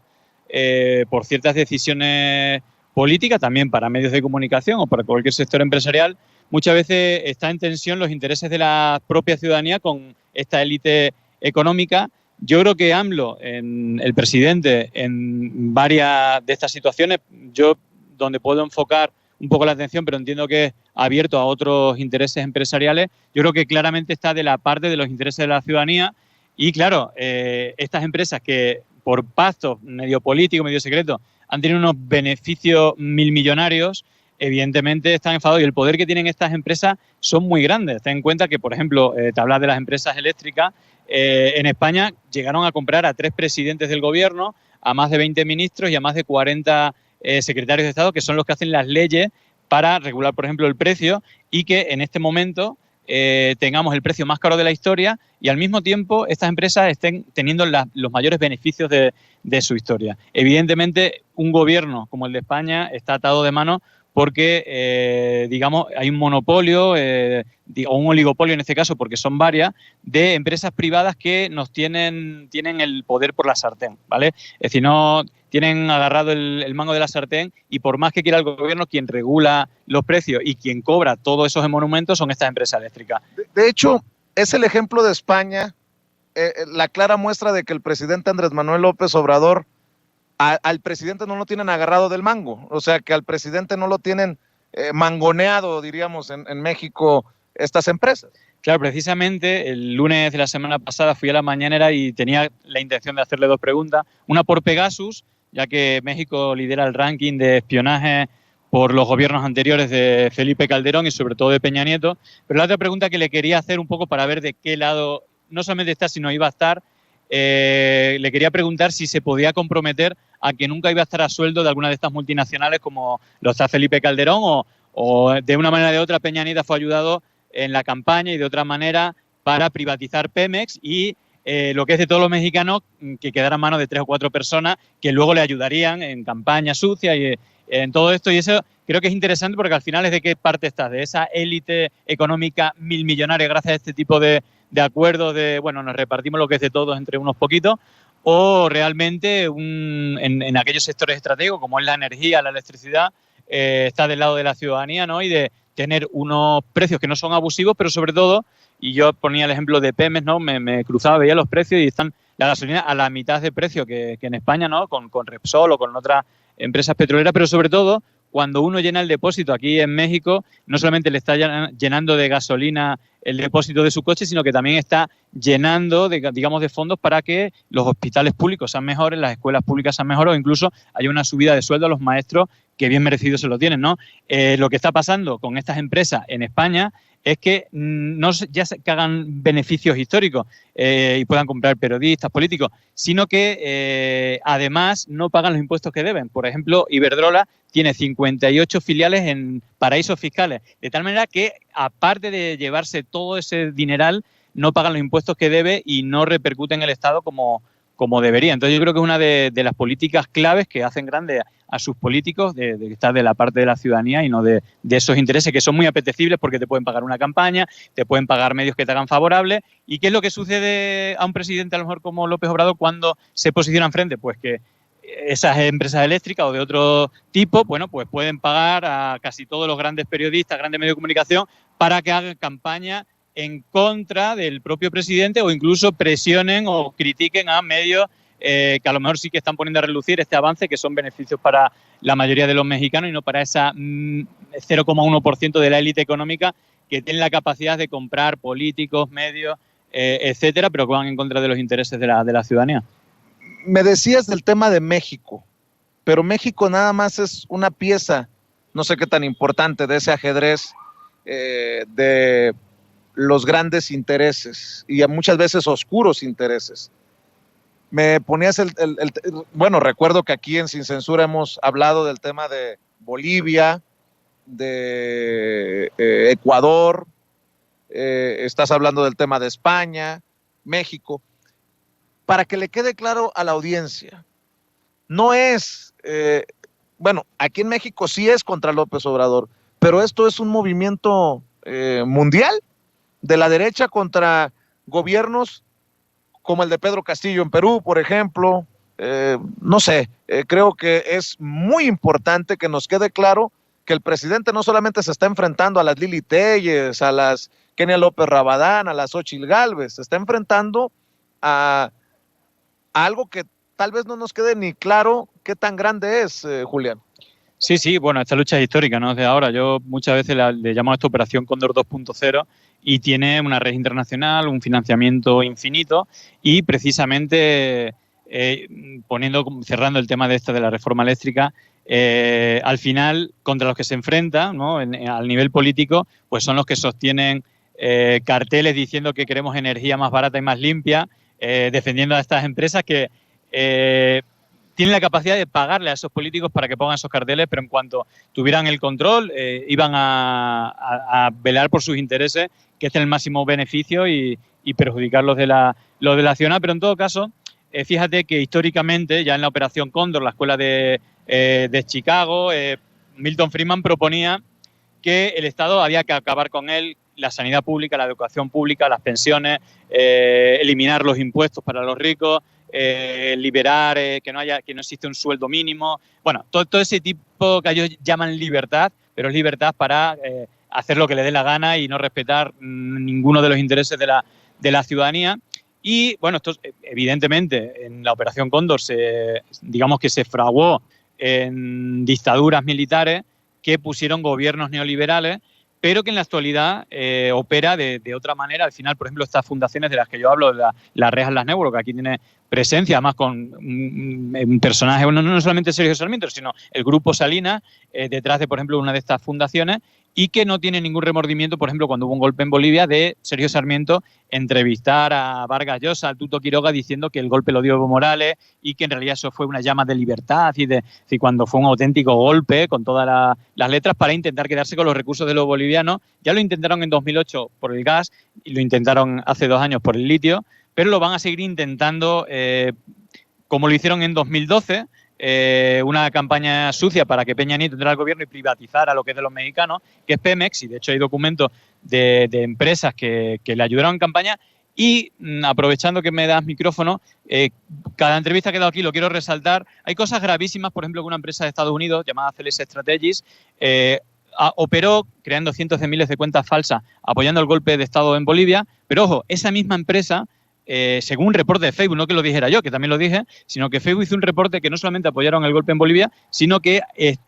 Speaker 5: por ciertas decisiones políticas, también para medios de comunicación o para cualquier sector empresarial, muchas veces está en tensión los intereses de la propia ciudadanía con esta élite económica. Yo creo que AMLO, el presidente, en varias de estas situaciones, yo donde puedo enfocar un poco la atención, pero entiendo que es abierto a otros intereses empresariales, yo creo que claramente está de la parte de los intereses de la ciudadanía. Y claro, estas empresas que por pactos medio político, medio secreto, han tenido unos beneficios milmillonarios, evidentemente están enfadados, y el poder que tienen estas empresas son muy grandes. Ten en cuenta que, por ejemplo, te hablas de las empresas eléctricas, en España llegaron a comprar a 3 presidentes del gobierno, a más de 20 ministros y a más de 40 secretarios de Estado, que son los que hacen las leyes para regular, por ejemplo, el precio, y que en este momento tengamos el precio más caro de la historia y al mismo tiempo estas empresas estén teniendo los mayores beneficios de su historia. Evidentemente, un gobierno como el de España está atado de mano porque, digamos, hay un monopolio o un oligopolio en este caso, porque son varias, de empresas privadas que tienen el poder por la sartén, ¿vale? Es decir, no tienen agarrado el mango de la sartén y por más que quiera el gobierno, quien regula los precios y quien cobra todos esos emolumentos son estas empresas eléctricas.
Speaker 1: De hecho, es el ejemplo de España, la clara muestra de que el presidente Andrés Manuel López Obrador al presidente no lo tienen agarrado del mango, o sea que al presidente no lo tienen mangoneado, diríamos en México, estas empresas.
Speaker 5: Claro, precisamente el lunes de la semana pasada fui a la mañanera y tenía la intención de hacerle 2 preguntas. Una por Pegasus, ya que México lidera el ranking de espionaje por los gobiernos anteriores de Felipe Calderón y sobre todo de Peña Nieto. Pero la otra pregunta que le quería hacer un poco para ver de qué lado no solamente está, sino iba a estar, le quería preguntar si se podía comprometer a que nunca iba a estar a sueldo de alguna de estas multinacionales como lo está Felipe Calderón o de una manera o de otra Peña Nieto fue ayudado en la campaña y de otra manera para privatizar Pemex y lo que es de todos los mexicanos, que quedara en manos de 3 o 4 personas que luego le ayudarían en campaña sucia y en todo esto. Y eso creo que es interesante porque al final es de qué parte estás, de esa élite económica milmillonaria gracias a este tipo de acuerdos de, bueno, nos repartimos lo que es de todos entre unos poquitos, o realmente en aquellos sectores estratégicos como es la energía, la electricidad, está del lado de la ciudadanía, ¿no? Y de tener unos precios que no son abusivos, pero sobre todo, y yo ponía el ejemplo de Pemex, ¿no? Me cruzaba, veía los precios y están la gasolina a la mitad de precio que en España, ¿no? Con Repsol o con otras empresas petroleras, pero sobre todo cuando uno llena el depósito aquí en México, no solamente le está llenando de gasolina el depósito de su coche, sino que también está llenando, digamos, de fondos para que los hospitales públicos sean mejores, las escuelas públicas sean mejores o incluso haya una subida de sueldo a los maestros que bien merecidos se lo tienen, ¿no? Lo que está pasando con estas empresas en España es que no ya que hagan beneficios históricos y puedan comprar periodistas, políticos, sino que además no pagan los impuestos que deben. Por ejemplo, Iberdrola tiene 58 filiales en paraísos fiscales, de tal manera que, aparte de llevarse todo ese dineral, no pagan los impuestos que debe y no repercuten en el Estado como debería. Entonces yo creo que es una de las políticas claves que hacen grande a sus políticos de estar de la parte de la ciudadanía y no de esos intereses que son muy apetecibles porque te pueden pagar una campaña, te pueden pagar medios que te hagan favorable. ¿Y qué es lo que sucede a un presidente a lo mejor como López Obrador cuando se posiciona enfrente? Pues que esas empresas eléctricas o de otro tipo, bueno, pues pueden pagar a casi todos los grandes periodistas, grandes medios de comunicación para que hagan campaña en contra del propio presidente o incluso presionen o critiquen a medios que a lo mejor sí que están poniendo a relucir este avance, que son beneficios para la mayoría de los mexicanos y no para esa 0,1% de la élite económica que tiene la capacidad de comprar políticos, medios, etcétera, pero que van en contra de los intereses de la ciudadanía.
Speaker 1: Me decías del tema de México, pero México nada más es una pieza, no sé qué tan importante, de ese ajedrez de los grandes intereses y muchas veces oscuros intereses. Me ponías bueno, recuerdo que aquí en Sin Censura hemos hablado del tema de Bolivia, de Ecuador, estás hablando del tema de España, México. Para que le quede claro a la audiencia, no es, bueno, aquí en México sí es contra López Obrador, pero esto es un movimiento mundial de la derecha contra gobiernos como el de Pedro Castillo en Perú, por ejemplo. No sé, creo que es muy importante que nos quede claro que el presidente no solamente se está enfrentando a las Lili Téllez, a las Kenia López Rabadán, a las Xóchitl Gálvez, se está enfrentando a algo que tal vez no nos quede ni claro qué tan grande es, Julián.
Speaker 5: Sí, bueno, esta lucha es histórica, no es de ahora. Yo muchas veces le llamo a esta Operación Cóndor 2.0 y tiene una red internacional, un financiamiento infinito y precisamente cerrando el tema de la reforma eléctrica, al final contra los que se enfrenta, ¿no? Al nivel político, pues son los que sostienen carteles diciendo que queremos energía más barata y más limpia, defendiendo a estas empresas que tienen la capacidad de pagarle a esos políticos para que pongan esos carteles, pero en cuanto tuvieran el control, iban a velar por sus intereses, que es el máximo beneficio y perjudicar los de la ciudad. Pero en todo caso, fíjate que históricamente, ya en la Operación Cóndor, la escuela de Chicago, Milton Friedman proponía que el Estado había que acabar con él, la sanidad pública, la educación pública, las pensiones, eliminar los impuestos para los ricos, liberar, que no existe un sueldo mínimo. Bueno, todo ese tipo que ellos llaman libertad, pero es libertad para hacer lo que le dé la gana y no respetar ninguno de los intereses de la ciudadanía. Y bueno, esto evidentemente en la Operación Cóndor digamos que se fraguó en dictaduras militares que pusieron gobiernos neoliberales pero que en la actualidad opera de otra manera. Al final, por ejemplo, estas fundaciones de las que yo hablo, la Red Atlas Network, que aquí tiene presencia, además con un personaje, no solamente Sergio Sarmiento, sino el Grupo Salinas, detrás de, por ejemplo, una de estas fundaciones, y que no tiene ningún remordimiento, por ejemplo, cuando hubo un golpe en Bolivia, de Sergio Sarmiento entrevistar a Vargas Llosa, al Tuto Quiroga, diciendo que el golpe lo dio Evo Morales y que en realidad eso fue una llama de libertad, y cuando fue un auténtico golpe con todas las letras para intentar quedarse con los recursos de los bolivianos. Ya lo intentaron en 2008 por el gas y lo intentaron hace 2 años por el litio, pero lo van a seguir intentando como lo hicieron en 2012, una campaña sucia para que Peña Nieto entrara al gobierno y privatizara lo que es de los mexicanos, que es Pemex, y de hecho hay documentos de empresas que le ayudaron en campaña. Y aprovechando que me das micrófono, cada entrevista que he dado aquí lo quiero resaltar. Hay cosas gravísimas, por ejemplo, que una empresa de Estados Unidos llamada Celes Strategies operó creando cientos de miles de cuentas falsas apoyando el golpe de Estado en Bolivia, pero ojo, esa misma empresa, según un reporte de Facebook, no que lo dijera yo, que también lo dije, sino que Facebook hizo un reporte que no solamente apoyaron el golpe en Bolivia, sino que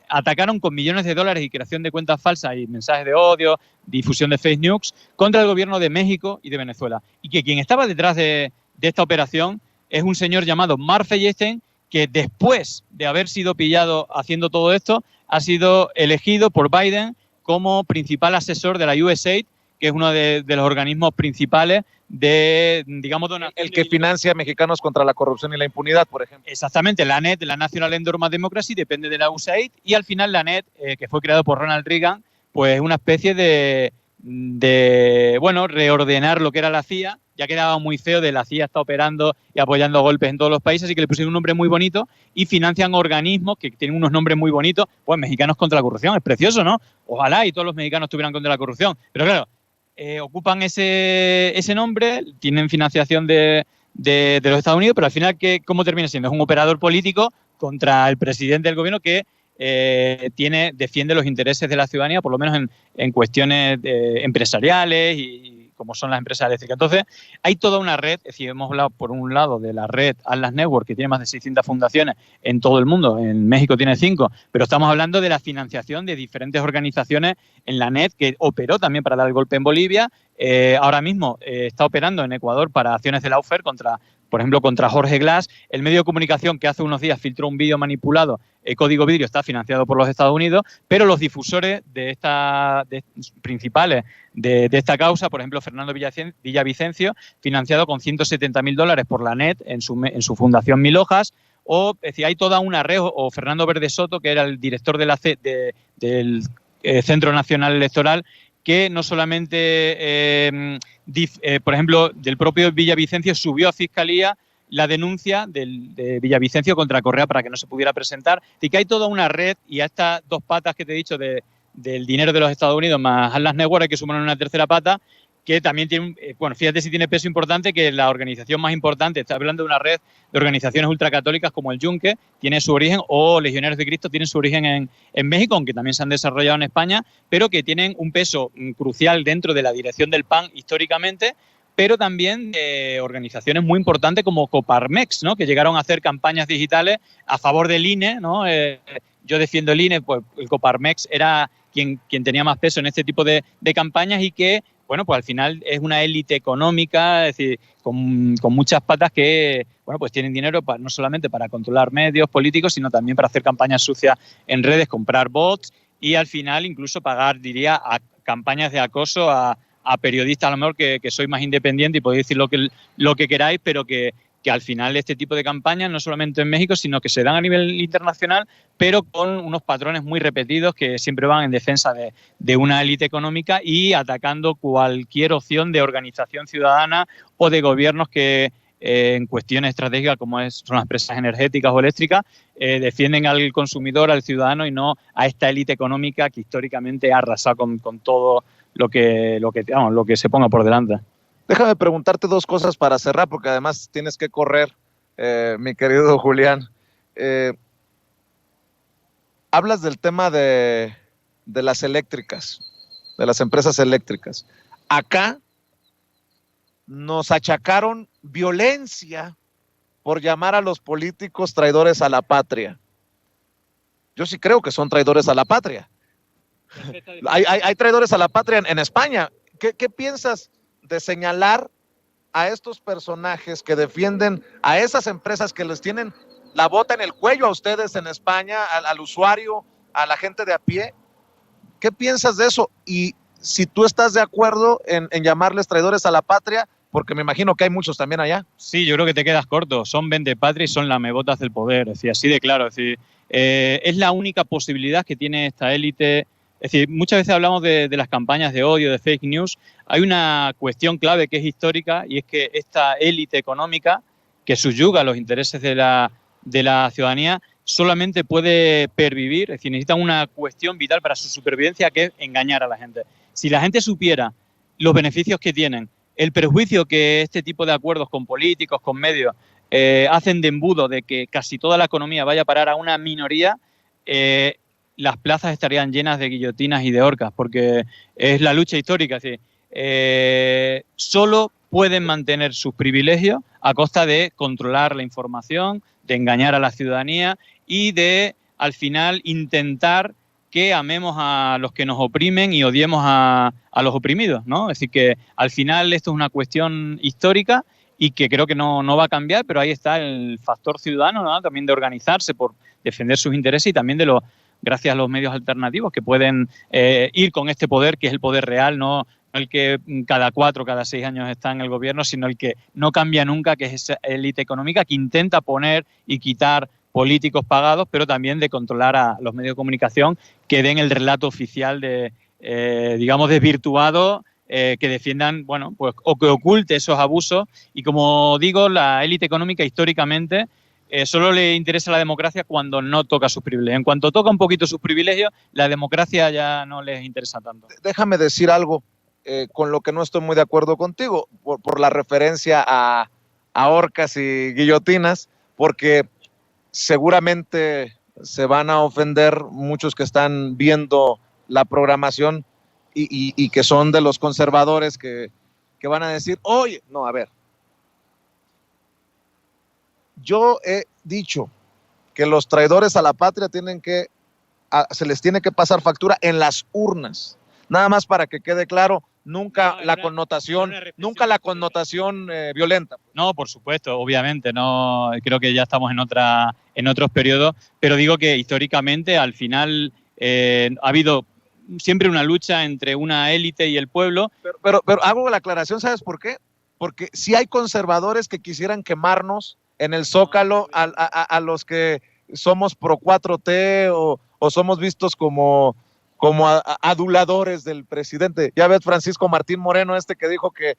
Speaker 5: atacaron con millones de dólares y creación de cuentas falsas y mensajes de odio, difusión de fake news contra el gobierno de México y de Venezuela. Y que quien estaba detrás de esta operación es un señor llamado Mark Feinstein, que después de haber sido pillado haciendo todo esto, ha sido elegido por Biden como principal asesor de la USAID, que es uno de los organismos principales de, digamos, donación.
Speaker 1: El que financia a mexicanos contra la corrupción y la impunidad, por ejemplo.
Speaker 5: Exactamente, la NET, la National Endowment Democracy, depende de la USAID, y al final la NET, que fue creado por Ronald Reagan, pues es una especie de reordenar lo que era la CIA. Ya quedaba muy feo de la CIA está operando y apoyando golpes en todos los países, así que le pusieron un nombre muy bonito y financian organismos que tienen unos nombres muy bonitos, pues Mexicanos contra la Corrupción, es precioso, ¿no? Ojalá y todos los mexicanos estuvieran contra la corrupción, pero claro, ocupan ese nombre, tienen financiación de los Estados Unidos, pero al final, ¿cómo termina siendo? Es un operador político contra el presidente del gobierno que defiende los intereses de la ciudadanía, por lo menos en cuestiones empresariales y como son las empresas eléctricas. Entonces, hay toda una red, es decir, hemos hablado por un lado de la red Atlas Network, que tiene más de 600 fundaciones en todo el mundo, en México tiene 5, pero estamos hablando de la financiación de diferentes organizaciones en la NET, que operó también para dar el golpe en Bolivia, ahora mismo está operando en Ecuador para acciones de Lawfare por ejemplo, contra Jorge Glass. El medio de comunicación que hace unos días filtró un vídeo manipulado, Código Vidrio, está financiado por los Estados Unidos, pero los difusores principales de esta causa, por ejemplo, Fernando Villavicencio, financiado con $170.000 por la NET en su fundación Mil Hojas, o es decir, hay toda una red, o Fernando Verde Soto, que era el director del Centro Nacional Electoral, que no solamente, por ejemplo, del propio Villavicencio subió a Fiscalía la denuncia de Villavicencio contra Correa para que no se pudiera presentar. Así que hay toda una red, y a estas 2 patas que te he dicho del dinero de los Estados Unidos más Atlas Network hay que sumar una tercera pata que también tiene, fíjate si tiene peso importante, que la organización más importante, está hablando de una red de organizaciones ultracatólicas como el Yunque, tiene su origen, o Legionarios de Cristo, tienen su origen en México, aunque también se han desarrollado en España, pero que tienen un peso crucial dentro de la dirección del PAN históricamente, pero también de organizaciones muy importantes como Coparmex, ¿no? Que llegaron a hacer campañas digitales a favor del INE, ¿no? Yo defiendo el INE, pues el Coparmex era quien tenía más peso en este tipo de campañas, y que, bueno, pues al final es una élite económica, es decir, con muchas patas que, bueno, pues tienen dinero no solamente para controlar medios políticos, sino también para hacer campañas sucias en redes, comprar bots y al final incluso pagar, diría, a campañas de acoso a periodistas a lo mejor que sois más independientes y podéis decir lo que queráis, pero que al final este tipo de campañas, no solamente en México, sino que se dan a nivel internacional, pero con unos patrones muy repetidos que siempre van en defensa de una élite económica y atacando cualquier opción de organización ciudadana o de gobiernos que en cuestiones estratégicas como son las empresas energéticas o eléctricas, defienden al consumidor, al ciudadano, y no a esta élite económica que históricamente ha arrasado con todo lo que se ponga por delante.
Speaker 1: Déjame preguntarte 2 cosas para cerrar, porque además tienes que correr, mi querido Julián. Hablas del tema de las eléctricas, de las empresas eléctricas. Acá nos achacaron violencia por llamar a los políticos traidores a la patria. Yo sí creo que son traidores a la patria. Hay traidores a la patria en España. ¿Qué piensas de señalar a estos personajes que defienden a esas empresas que les tienen la bota en el cuello a ustedes en España, al usuario, a la gente de a pie? ¿Qué piensas de eso? Y si tú estás de acuerdo en llamarles traidores a la patria, porque me imagino que hay muchos también allá.
Speaker 5: Sí, yo creo que te quedas corto. Son vendepatria y son lamebotas del poder. Es decir, así de claro. Es decir, es la única posibilidad que tiene esta élite. Es decir, muchas veces hablamos de las campañas de odio, de fake news. Hay una cuestión clave que es histórica y es que esta élite económica que subyuga los intereses de la ciudadanía solamente puede pervivir, es decir, necesita una cuestión vital para su supervivencia, que es engañar a la gente. Si la gente supiera los beneficios que tienen, el perjuicio que este tipo de acuerdos con políticos, con medios, hacen de embudo de que casi toda la economía vaya a parar a una minoría, las plazas estarían llenas de guillotinas y de horcas, porque es la lucha histórica. Es decir, solo pueden mantener sus privilegios a costa de controlar la información, de engañar a la ciudadanía y de, al final, intentar que amemos a los que nos oprimen y odiemos a los oprimidos, ¿no? Es decir, que al final esto es una cuestión histórica y que creo que no va a cambiar, pero ahí está el factor ciudadano, ¿no? También de organizarse por defender sus intereses y también gracias a los medios alternativos que pueden ir con este poder, que es el poder real, no el que cada 4, cada 6 años está en el gobierno, sino el que no cambia nunca, que es esa élite económica que intenta poner y quitar políticos pagados, pero también de controlar a los medios de comunicación que den el relato oficial digamos, desvirtuado, que defiendan, bueno, pues, o que oculte esos abusos. Y como digo, la élite económica históricamente solo le interesa la democracia cuando no toca sus privilegios. En cuanto toca un poquito sus privilegios, la democracia ya no les interesa tanto.
Speaker 1: Déjame decir algo con lo que no estoy muy de acuerdo contigo, por la referencia a horcas y guillotinas, porque seguramente se van a ofender muchos que están viendo la programación y que son de los conservadores que van a decir, oye, no, a ver, yo he dicho que los traidores a la patria se les tiene que pasar factura en las urnas, nada más para que quede claro. Nunca la connotación violenta.
Speaker 5: No, por supuesto, obviamente, no, creo que ya estamos en otros periodos, pero digo que históricamente al final ha habido siempre una lucha entre una élite y el pueblo.
Speaker 1: Pero hago la aclaración, ¿sabes por qué? Porque si hay conservadores que quisieran quemarnos en el Zócalo a los que somos pro 4T o somos vistos como aduladores del presidente. Ya ves Francisco Martín Moreno, que dijo que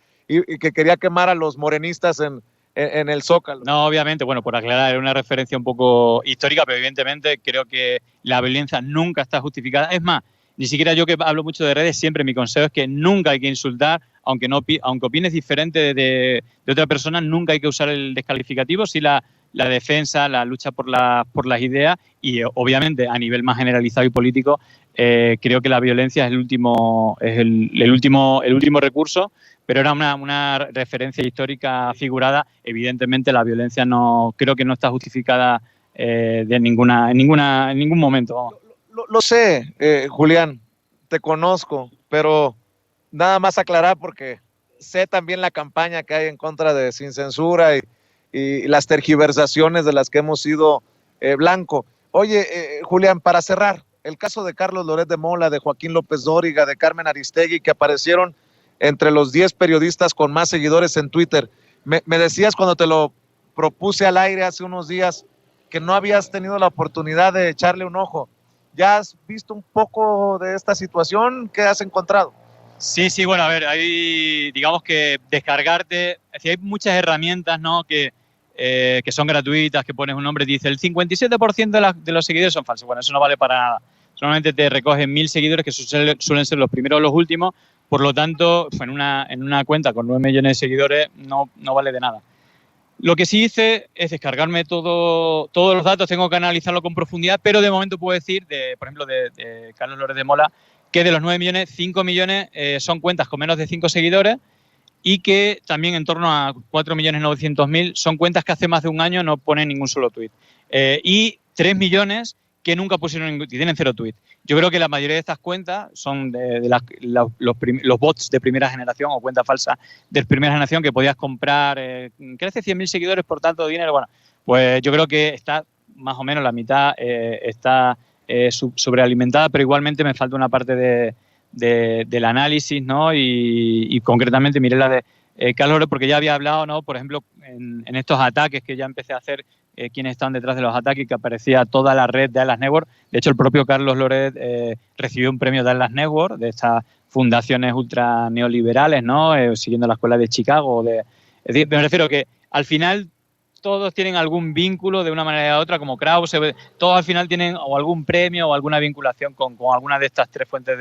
Speaker 1: quería quemar a los morenistas en el Zócalo.
Speaker 5: No, obviamente, bueno, por aclarar, era una referencia un poco histórica, pero evidentemente creo que la violencia nunca está justificada. Es más, ni siquiera yo, que hablo mucho de redes, siempre mi consejo es que nunca hay que insultar, aunque opines diferente de otra persona, nunca hay que usar el descalificativo. Sí, la defensa, la lucha por las ideas y, obviamente, a nivel más generalizado y político, creo que la violencia es el último recurso, pero era una referencia histórica figurada. Evidentemente, la violencia creo que no está justificada en ningún momento.
Speaker 1: Lo sé, Julián, te conozco, pero nada más aclarar porque sé también la campaña que hay en contra de Sin Censura y las tergiversaciones de las que hemos sido blanco. Oye, Julián, para cerrar, el caso de Carlos Loret de Mola, de Joaquín López Dóriga, de Carmen Aristegui, que aparecieron entre los 10 periodistas con más seguidores en Twitter. Me decías cuando te lo propuse al aire hace unos días que no habías tenido la oportunidad de echarle un ojo. ¿Ya has visto un poco de esta situación? ¿Qué has encontrado?
Speaker 5: Sí, bueno, a ver, hay, digamos que descargarte, es decir, hay muchas herramientas, ¿no?, que son gratuitas, que pones un nombre y te dice el 57% de los seguidores son falsos. Bueno, eso no vale para nada. Solamente te recogen 1000 seguidores, que suelen ser los primeros o los últimos. Por lo tanto, en una cuenta con 9 millones de seguidores no vale de nada. Lo que sí hice es descargarme todos los datos, tengo que analizarlo con profundidad, pero de momento puedo decir, por ejemplo, de Carlos Loret de Mola, que de los 9 millones, 5 millones son cuentas con menos de 5 seguidores y que también en torno a 4.900.000 son cuentas que hace más de un año no ponen ningún solo tuit. Y 3 millones que nunca pusieron, y tienen 0 tweets. Yo creo que la mayoría de estas cuentas son de los bots de primera generación o cuentas falsas de primera generación que podías comprar, crece 100.000 seguidores por tanto dinero. Bueno, pues yo creo que está más o menos la mitad está sobrealimentada, pero igualmente me falta una parte del análisis, ¿no? Y concretamente miré la de Carlos Loret, porque ya había hablado, ¿no? Por ejemplo, en estos ataques que ya empecé a hacer, quiénes están detrás de los ataques, que aparecía toda la red de Atlas Network. De hecho, el propio Carlos Loret recibió un premio de Atlas Network, de estas fundaciones ultra neoliberales, ¿no? Siguiendo la escuela de Chicago. Es decir, me refiero que al final todos tienen algún vínculo de una manera u otra, como Krause, todos al final tienen o algún premio o alguna vinculación con alguna de estas 3 fuentes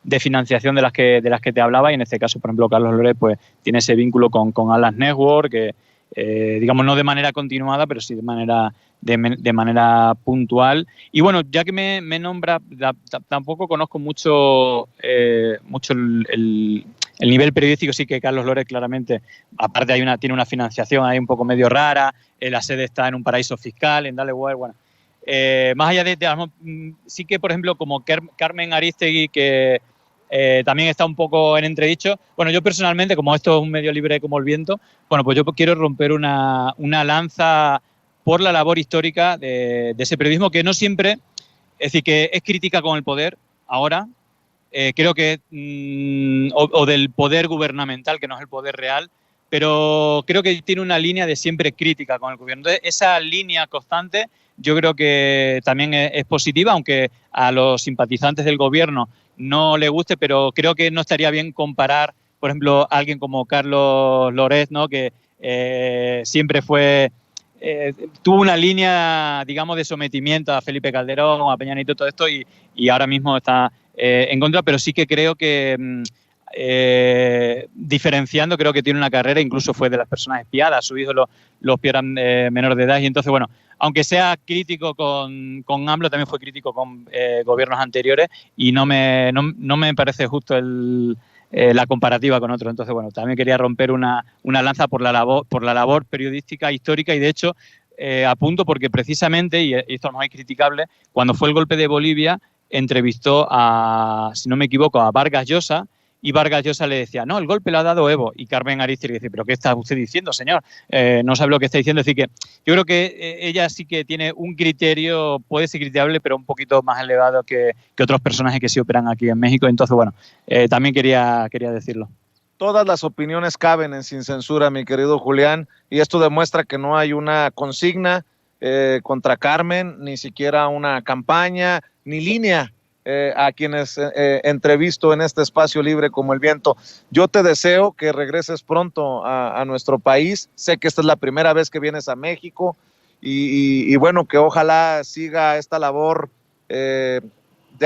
Speaker 5: de financiación de las que te hablaba, y en este caso, por ejemplo, Carlos Loret pues tiene ese vínculo con Atlas Network, que digamos no de manera continuada, pero sí de manera puntual. Y bueno, ya que me nombra, tampoco conozco mucho el nivel periodístico. Sí que Carlos Loret claramente, aparte tiene una financiación ahí un poco medio rara, la sede está en un paraíso fiscal, en Delaware, bueno. Más allá sí que, por ejemplo, como Carmen Aristegui, que también está un poco en entredicho. Bueno, yo personalmente, como esto es un medio libre como el viento, bueno, pues yo quiero romper una lanza por la labor histórica de ese periodismo, que no siempre, es decir, que es crítica con el poder ahora, creo que, o del poder gubernamental, que no es el poder real, pero creo que tiene una línea de siempre crítica con el gobierno. Entonces, esa línea constante yo creo que también es positiva, aunque a los simpatizantes del gobierno no le guste, pero creo que no estaría bien comparar, por ejemplo, a alguien como Carlos Loret, ¿no? Que siempre tuvo una línea, digamos, de sometimiento a Felipe Calderón, a Peña Nieto, todo esto, y ahora mismo está en contra, pero sí que creo que diferenciando, creo que tiene una carrera, incluso fue de las personas espiadas, su hijo los eran menores de edad, y entonces, bueno, aunque sea crítico con AMLO, también fue crítico con gobiernos anteriores, y no me parece justo la comparativa con otros. Entonces, bueno, también quería romper una lanza por la labor periodística histórica, y de hecho apunto porque precisamente, y esto a lo mejor es criticable, cuando fue el golpe de Bolivia, entrevistó si no me equivoco, a Vargas Llosa, y Vargas Llosa le decía, no, el golpe lo ha dado Evo, y Carmen Aristegui dice, pero ¿qué está usted diciendo, señor? No sabe lo que está diciendo. Es decir, que yo creo que ella sí que tiene un criterio, puede ser criticable, pero un poquito más elevado que otros personajes que sí operan aquí en México. Entonces, bueno, también quería decirlo.
Speaker 1: Todas las opiniones caben en Sin Censura, mi querido Julián, y esto demuestra que no hay una consigna contra Carmen, ni siquiera una campaña, ni línea a quienes entrevisto en este espacio libre como el viento. Yo te deseo que regreses pronto a nuestro país. Sé que esta es la primera vez que vienes a México y bueno, que ojalá siga esta labor de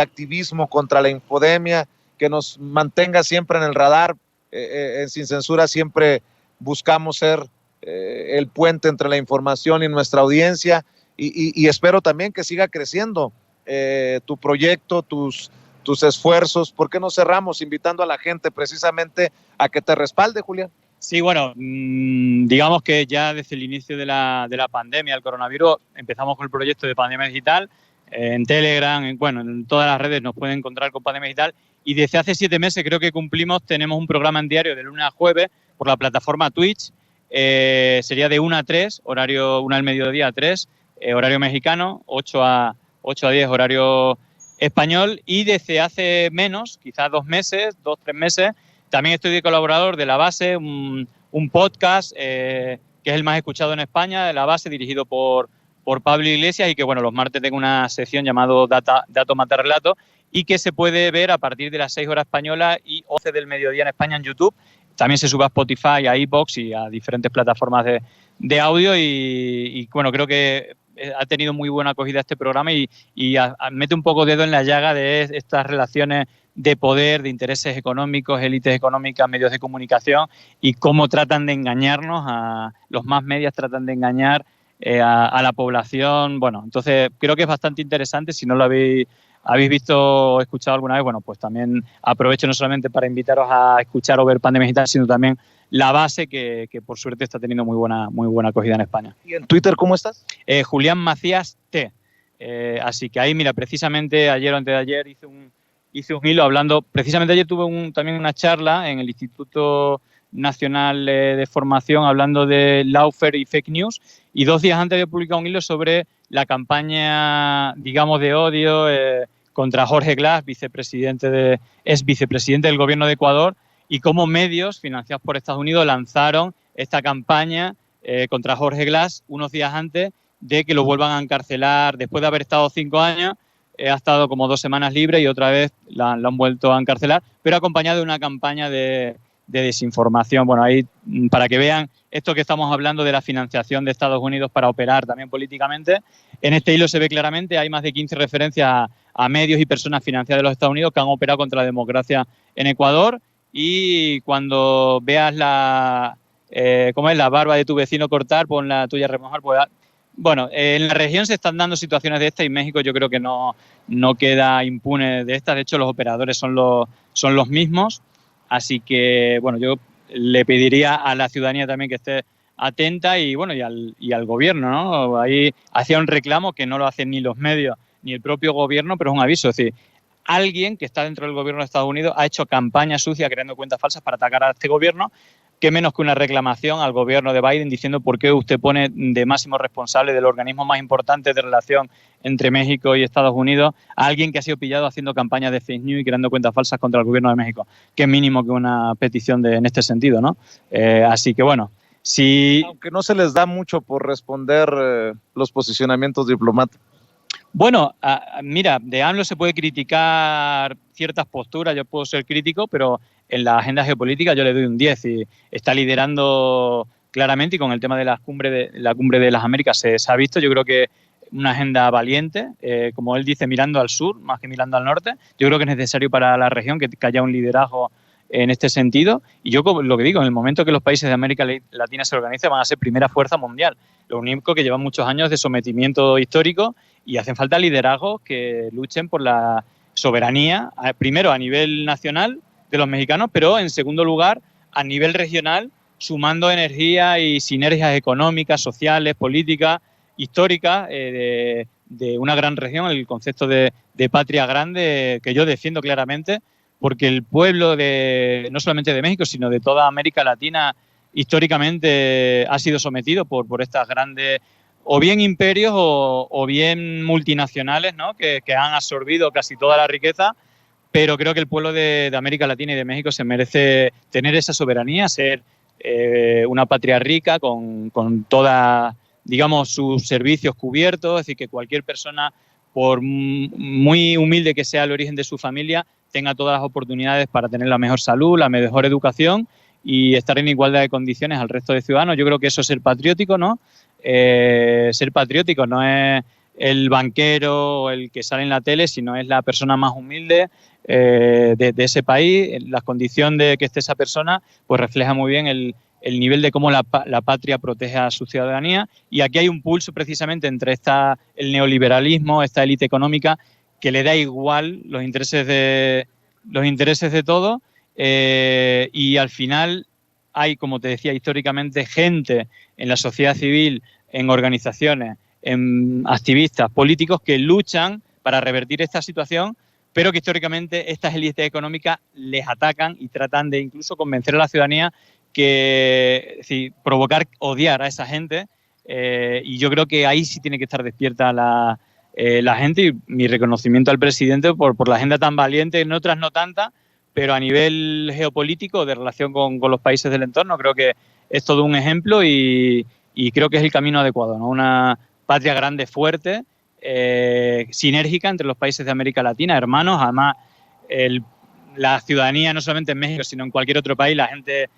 Speaker 1: activismo contra la infodemia, que nos mantenga siempre en el radar. En Sin Censura siempre buscamos ser el puente entre la información y nuestra audiencia, y espero también que siga creciendo tu proyecto, tus esfuerzos. ¿Por qué no cerramos invitando a la gente precisamente a que te respalde, Julián?
Speaker 5: Sí, bueno, digamos que ya desde el inicio de la pandemia, el coronavirus, empezamos con el proyecto de Pandemia Digital, en Telegram, en todas las redes nos pueden encontrar con Pandemia Digital, y desde hace 7 meses creo que tenemos un programa en diario de lunes a jueves por la plataforma Twitch, sería de 1 a 3, 1 al mediodía a 3, horario mexicano, 8 a 10 horario español, y desde hace menos, quizás 2 meses, 2-3 meses, también estoy de colaborador de La Base, un podcast que es el más escuchado en España, de La Base, dirigido por Pablo Iglesias, y que bueno, los martes tengo una sección llamado Dato Mata Relato, y que se puede ver a partir de las 6 horas españolas y 11 del mediodía en España en YouTube. También se sube a Spotify, a iVoox y a diferentes plataformas de audio, y bueno, creo que ha tenido muy buena acogida este programa, y mete un poco dedo en la llaga de estas relaciones de poder, de intereses económicos, élites económicas, medios de comunicación, y cómo tratan de engañarnos, los más medios tratan de engañar a la población. Bueno, entonces creo que es bastante interesante. Si no lo habéis visto o escuchado alguna vez, bueno, pues también aprovecho no solamente para invitaros a escuchar o ver Pandemia Digital, sino también La Base, que por suerte está teniendo muy buena acogida en España.
Speaker 1: ¿Y en Twitter cómo estás?
Speaker 5: Julián Macías T. Así que ahí, mira, precisamente ayer o antes de ayer hice un hilo hablando, precisamente ayer tuve también una charla en el Instituto Nacional de Formación hablando de lawfare y fake news, y 2 días antes había publicado un hilo sobre la campaña, digamos, de odio contra Jorge Glass, ex vicepresidente del gobierno de Ecuador, y cómo medios financiados por Estados Unidos lanzaron esta campaña contra Jorge Glass unos días antes de que lo vuelvan a encarcelar después de haber estado 5 años. Ha estado como 2 semanas libre y otra vez lo han vuelto a encarcelar, pero acompañado de una campaña de desinformación. Bueno, ahí para que vean esto que estamos hablando de la financiación de Estados Unidos para operar también políticamente, en este hilo se ve claramente, hay más de 15 referencias a medios y personas financiadas de los Estados Unidos que han operado contra la democracia en Ecuador, y cuando veas cómo es la barba de tu vecino cortar, pon la tuya remojar, pues... Bueno, en la región se están dando situaciones de estas y México yo creo que no queda impune de estas. De hecho, los operadores son los mismos. Así que, bueno, yo le pediría a la ciudadanía también que esté atenta y, bueno, y al gobierno, ¿no? Ahí hacía un reclamo que no lo hacen ni los medios ni el propio gobierno, pero es un aviso. Es decir, alguien que está dentro del gobierno de Estados Unidos ha hecho campaña sucia creando cuentas falsas para atacar a este gobierno. Qué menos que una reclamación al gobierno de Biden diciendo por qué usted pone de máximo responsable del organismo más importante de relación entre México y Estados Unidos a alguien que ha sido pillado haciendo campañas de fake news y creando cuentas falsas contra el gobierno de México. Qué mínimo que una petición en este sentido, ¿no? Así que, bueno, si...
Speaker 1: Aunque no se les da mucho por responder los posicionamientos diplomáticos.
Speaker 5: Bueno, mira, de AMLO se puede criticar ciertas posturas, yo puedo ser crítico, pero en la agenda geopolítica yo le doy un 10 y está liderando claramente, y con el tema de la cumbre de las Américas se ha visto, yo creo que una agenda valiente, como él dice, mirando al sur más que mirando al norte. Yo creo que es necesario para la región que haya un liderazgo en este sentido, y yo lo que digo, en el momento que los países de América Latina se organicen van a ser primera fuerza mundial. Lo único que llevan muchos años de sometimiento histórico y hacen falta liderazgos que luchen por la soberanía, primero a nivel nacional de los mexicanos, pero en segundo lugar a nivel regional, sumando energía y sinergias económicas, sociales, políticas, históricas de una gran región, el concepto de patria grande que yo defiendo claramente, porque el pueblo no solamente de México, sino de toda América Latina históricamente ha sido sometido por estas grandes, o bien imperios o bien multinacionales, ¿no? que han absorbido casi toda la riqueza, pero creo que el pueblo de América Latina y de México se merece tener esa soberanía, ser una patria rica con toda, digamos, sus servicios cubiertos, es decir, que cualquier persona, por muy humilde que sea el origen de su familia, tenga todas las oportunidades para tener la mejor salud, la mejor educación y estar en igualdad de condiciones al resto de ciudadanos. Yo creo que eso es ser patriótico, ¿no? Ser patriótico no es el banquero o el que sale en la tele, sino es la persona más humilde de ese país. La condición de que esté esa persona pues refleja muy bien el nivel de cómo la patria protege a su ciudadanía, y aquí hay un pulso precisamente entre el neoliberalismo, esta élite económica que le da igual los intereses de todos, y al final hay, como te decía, históricamente gente en la sociedad civil, en organizaciones, en activistas políticos que luchan para revertir esta situación, pero que históricamente estas élites económicas les atacan y tratan de incluso convencer a la ciudadanía provocar odiar a esa gente, y yo creo que ahí sí tiene que estar despierta la gente, y mi reconocimiento al presidente por la agenda tan valiente, en otras no tanta, pero a nivel geopolítico de relación con los países del entorno creo que es todo un ejemplo y creo que es el camino adecuado, ¿no? Una patria grande, fuerte, sinérgica entre los países de América Latina, hermanos. Además, la ciudadanía no solamente en México, sino en cualquier otro país, la gente,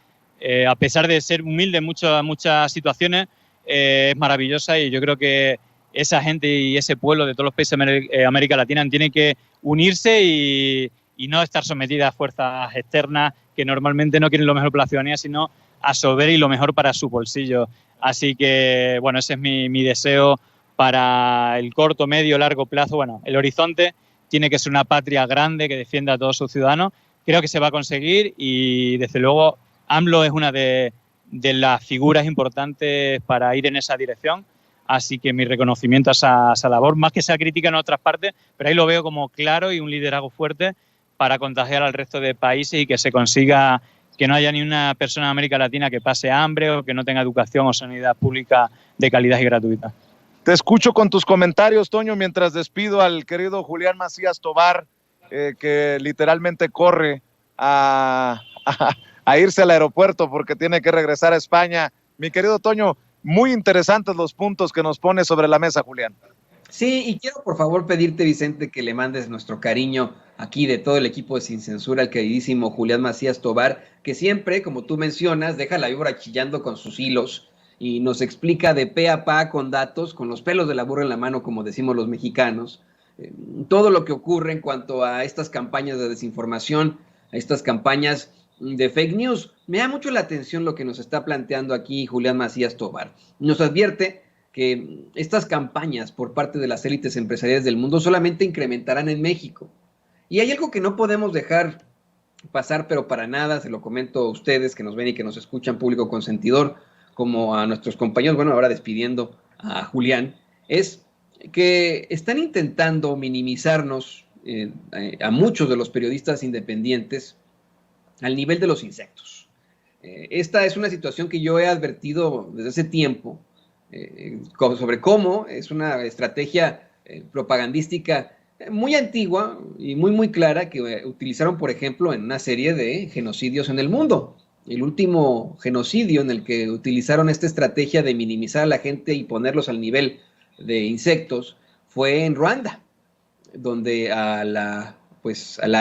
Speaker 5: a pesar de ser humilde en muchas situaciones, es maravillosa, y yo creo que esa gente y ese pueblo de todos los países de América Latina tienen que unirse y no estar sometida a fuerzas externas que normalmente no quieren lo mejor para la ciudadanía, sino absorber y lo mejor para su bolsillo. Así que, bueno, ese es mi deseo para el corto, medio, largo plazo. Bueno, el horizonte tiene que ser una patria grande que defienda a todos sus ciudadanos. Creo que se va a conseguir y, desde luego, AMLO es una de las figuras importantes para ir en esa dirección. Así que mi reconocimiento a esa labor, más que sea crítica en otras partes, pero ahí lo veo como claro y un liderazgo fuerte para contagiar al resto de países y que se consiga que no haya ni una persona en América Latina que pase hambre o que no tenga educación o sanidad pública de calidad y gratuita.
Speaker 1: Te escucho con tus comentarios, Toño, mientras despido al querido Julián Macías Tobar, que literalmente corre a irse al aeropuerto porque tiene que regresar a España. Mi querido Toño, muy interesantes los puntos que nos pone sobre la mesa, Julián.
Speaker 6: Sí, y quiero por favor pedirte, Vicente, que le mandes nuestro cariño aquí de todo el equipo de Sin Censura al queridísimo Julián Macías Tobar, que siempre, como tú mencionas, deja la víbora chillando con sus hilos y nos explica de pe a pa con datos, con los pelos de la burra en la mano, como decimos los mexicanos, todo lo que ocurre en cuanto a estas campañas de desinformación, a estas campañas de fake news. Me da mucho la atención lo que nos está planteando aquí Julián Macías Tobar. Nos advierte que estas campañas por parte de las élites empresariales del mundo solamente incrementarán en México. Y hay algo que no podemos dejar pasar, pero para nada, se lo comento a ustedes que nos ven y que nos escuchan, público consentidor, como a nuestros compañeros, bueno, ahora despidiendo a Julián, es que están intentando minimizarnos a muchos de los periodistas independientes al nivel de los insectos. Esta es una situación que yo he advertido desde hace tiempo sobre cómo es una estrategia propagandística muy antigua y muy clara que utilizaron, por ejemplo, en una serie de genocidios en el mundo. El último genocidio en el que utilizaron esta estrategia de minimizar a la gente y ponerlos al nivel de insectos fue en Ruanda, donde a la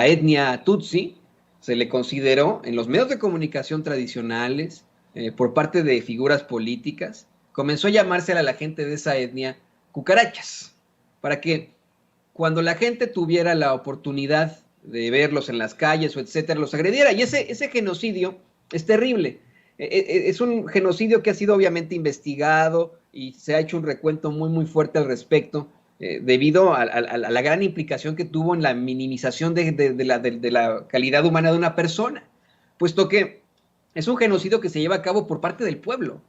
Speaker 6: etnia Tutsi se le consideró en los medios de comunicación tradicionales, por parte de figuras políticas, comenzó a llamarse a la gente de esa etnia cucarachas, para que cuando la gente tuviera la oportunidad de verlos en las calles o etcétera, los agrediera. Y ese genocidio es terrible. Es un genocidio que ha sido obviamente investigado y se ha hecho un recuento muy fuerte al respecto, debido a la gran implicación que tuvo en la minimización de la calidad humana de una persona, puesto que es un genocidio que se lleva a cabo por parte del pueblo.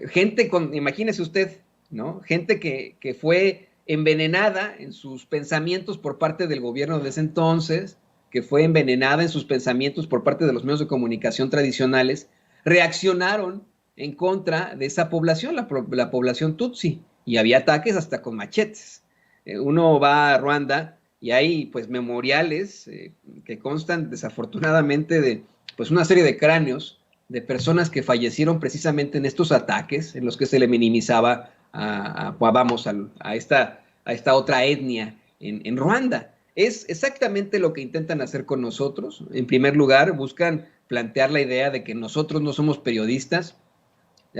Speaker 6: Gente imagínese usted, ¿no? Gente que fue envenenada en sus pensamientos por parte del gobierno de ese entonces, que fue envenenada en sus pensamientos por parte de los medios de comunicación tradicionales, reaccionaron en contra de esa población, la población Tutsi, y había ataques hasta con machetes. Uno va a Ruanda y hay pues memoriales que constan desafortunadamente de pues una serie de cráneos de personas que fallecieron precisamente en estos ataques en los que se le minimizaba a esta otra etnia en Ruanda. Es exactamente lo que intentan hacer con nosotros. En primer lugar, buscan plantear la idea de que nosotros no somos periodistas,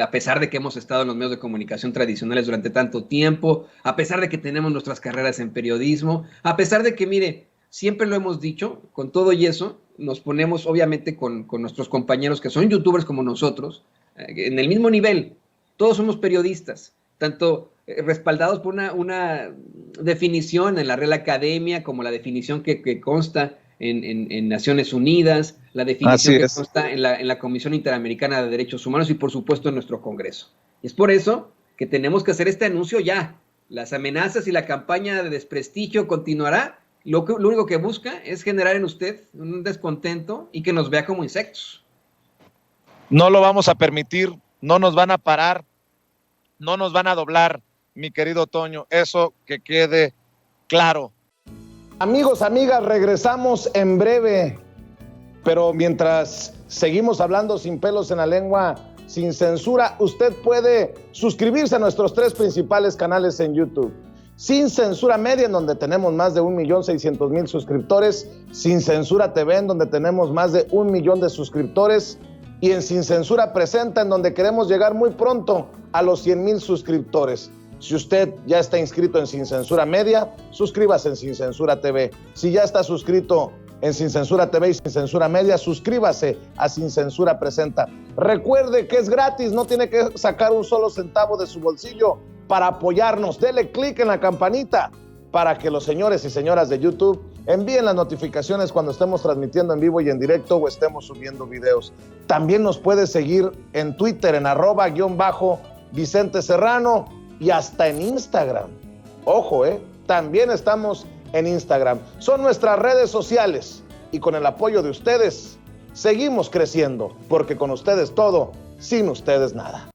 Speaker 6: a pesar de que hemos estado en los medios de comunicación tradicionales durante tanto tiempo, a pesar de que tenemos nuestras carreras en periodismo, a pesar de que, mire, siempre lo hemos dicho, con todo y eso, nos ponemos obviamente con nuestros compañeros que son youtubers como nosotros, en el mismo nivel. Todos somos periodistas, tanto respaldados por una definición en la Real Academia, como la definición que consta en Naciones Unidas, la definición que consta en la Comisión Interamericana de Derechos Humanos y por supuesto en nuestro Congreso. Y es por eso que tenemos que hacer este anuncio ya. Las amenazas y la campaña de desprestigio continuará. Lo único que busca es generar en usted un descontento y que nos vea como insectos.
Speaker 1: No lo vamos a permitir, no nos van a parar, no nos van a doblar, mi querido Toño, eso que quede claro. Amigos, amigas, regresamos en breve, pero mientras seguimos hablando sin pelos en la lengua, sin censura, usted puede suscribirse a nuestros 3 principales canales en YouTube. Sin Censura Media, en donde tenemos más de 1.600.000 suscriptores, Sin Censura TV, en donde tenemos más de 1 millón de suscriptores, y en Sin Censura Presenta, en donde queremos llegar muy pronto a los 100,000 suscriptores. Si usted ya está inscrito en Sin Censura Media, suscríbase en Sin Censura TV. Si ya está suscrito en Sin Censura TV y Sin Censura Media, suscríbase a Sin Censura Presenta. Recuerde que es gratis, no tiene que sacar un solo centavo de su bolsillo para apoyarnos. Dele clic en la campanita para que los señores y señoras de YouTube envíen las notificaciones cuando estemos transmitiendo en vivo y en directo o estemos subiendo videos. También nos puede seguir en Twitter en @Vicente Serrano. y hasta en Instagram. Ojo, también estamos en Instagram. Son nuestras redes sociales y con el apoyo de ustedes seguimos creciendo, porque con ustedes todo, sin ustedes nada.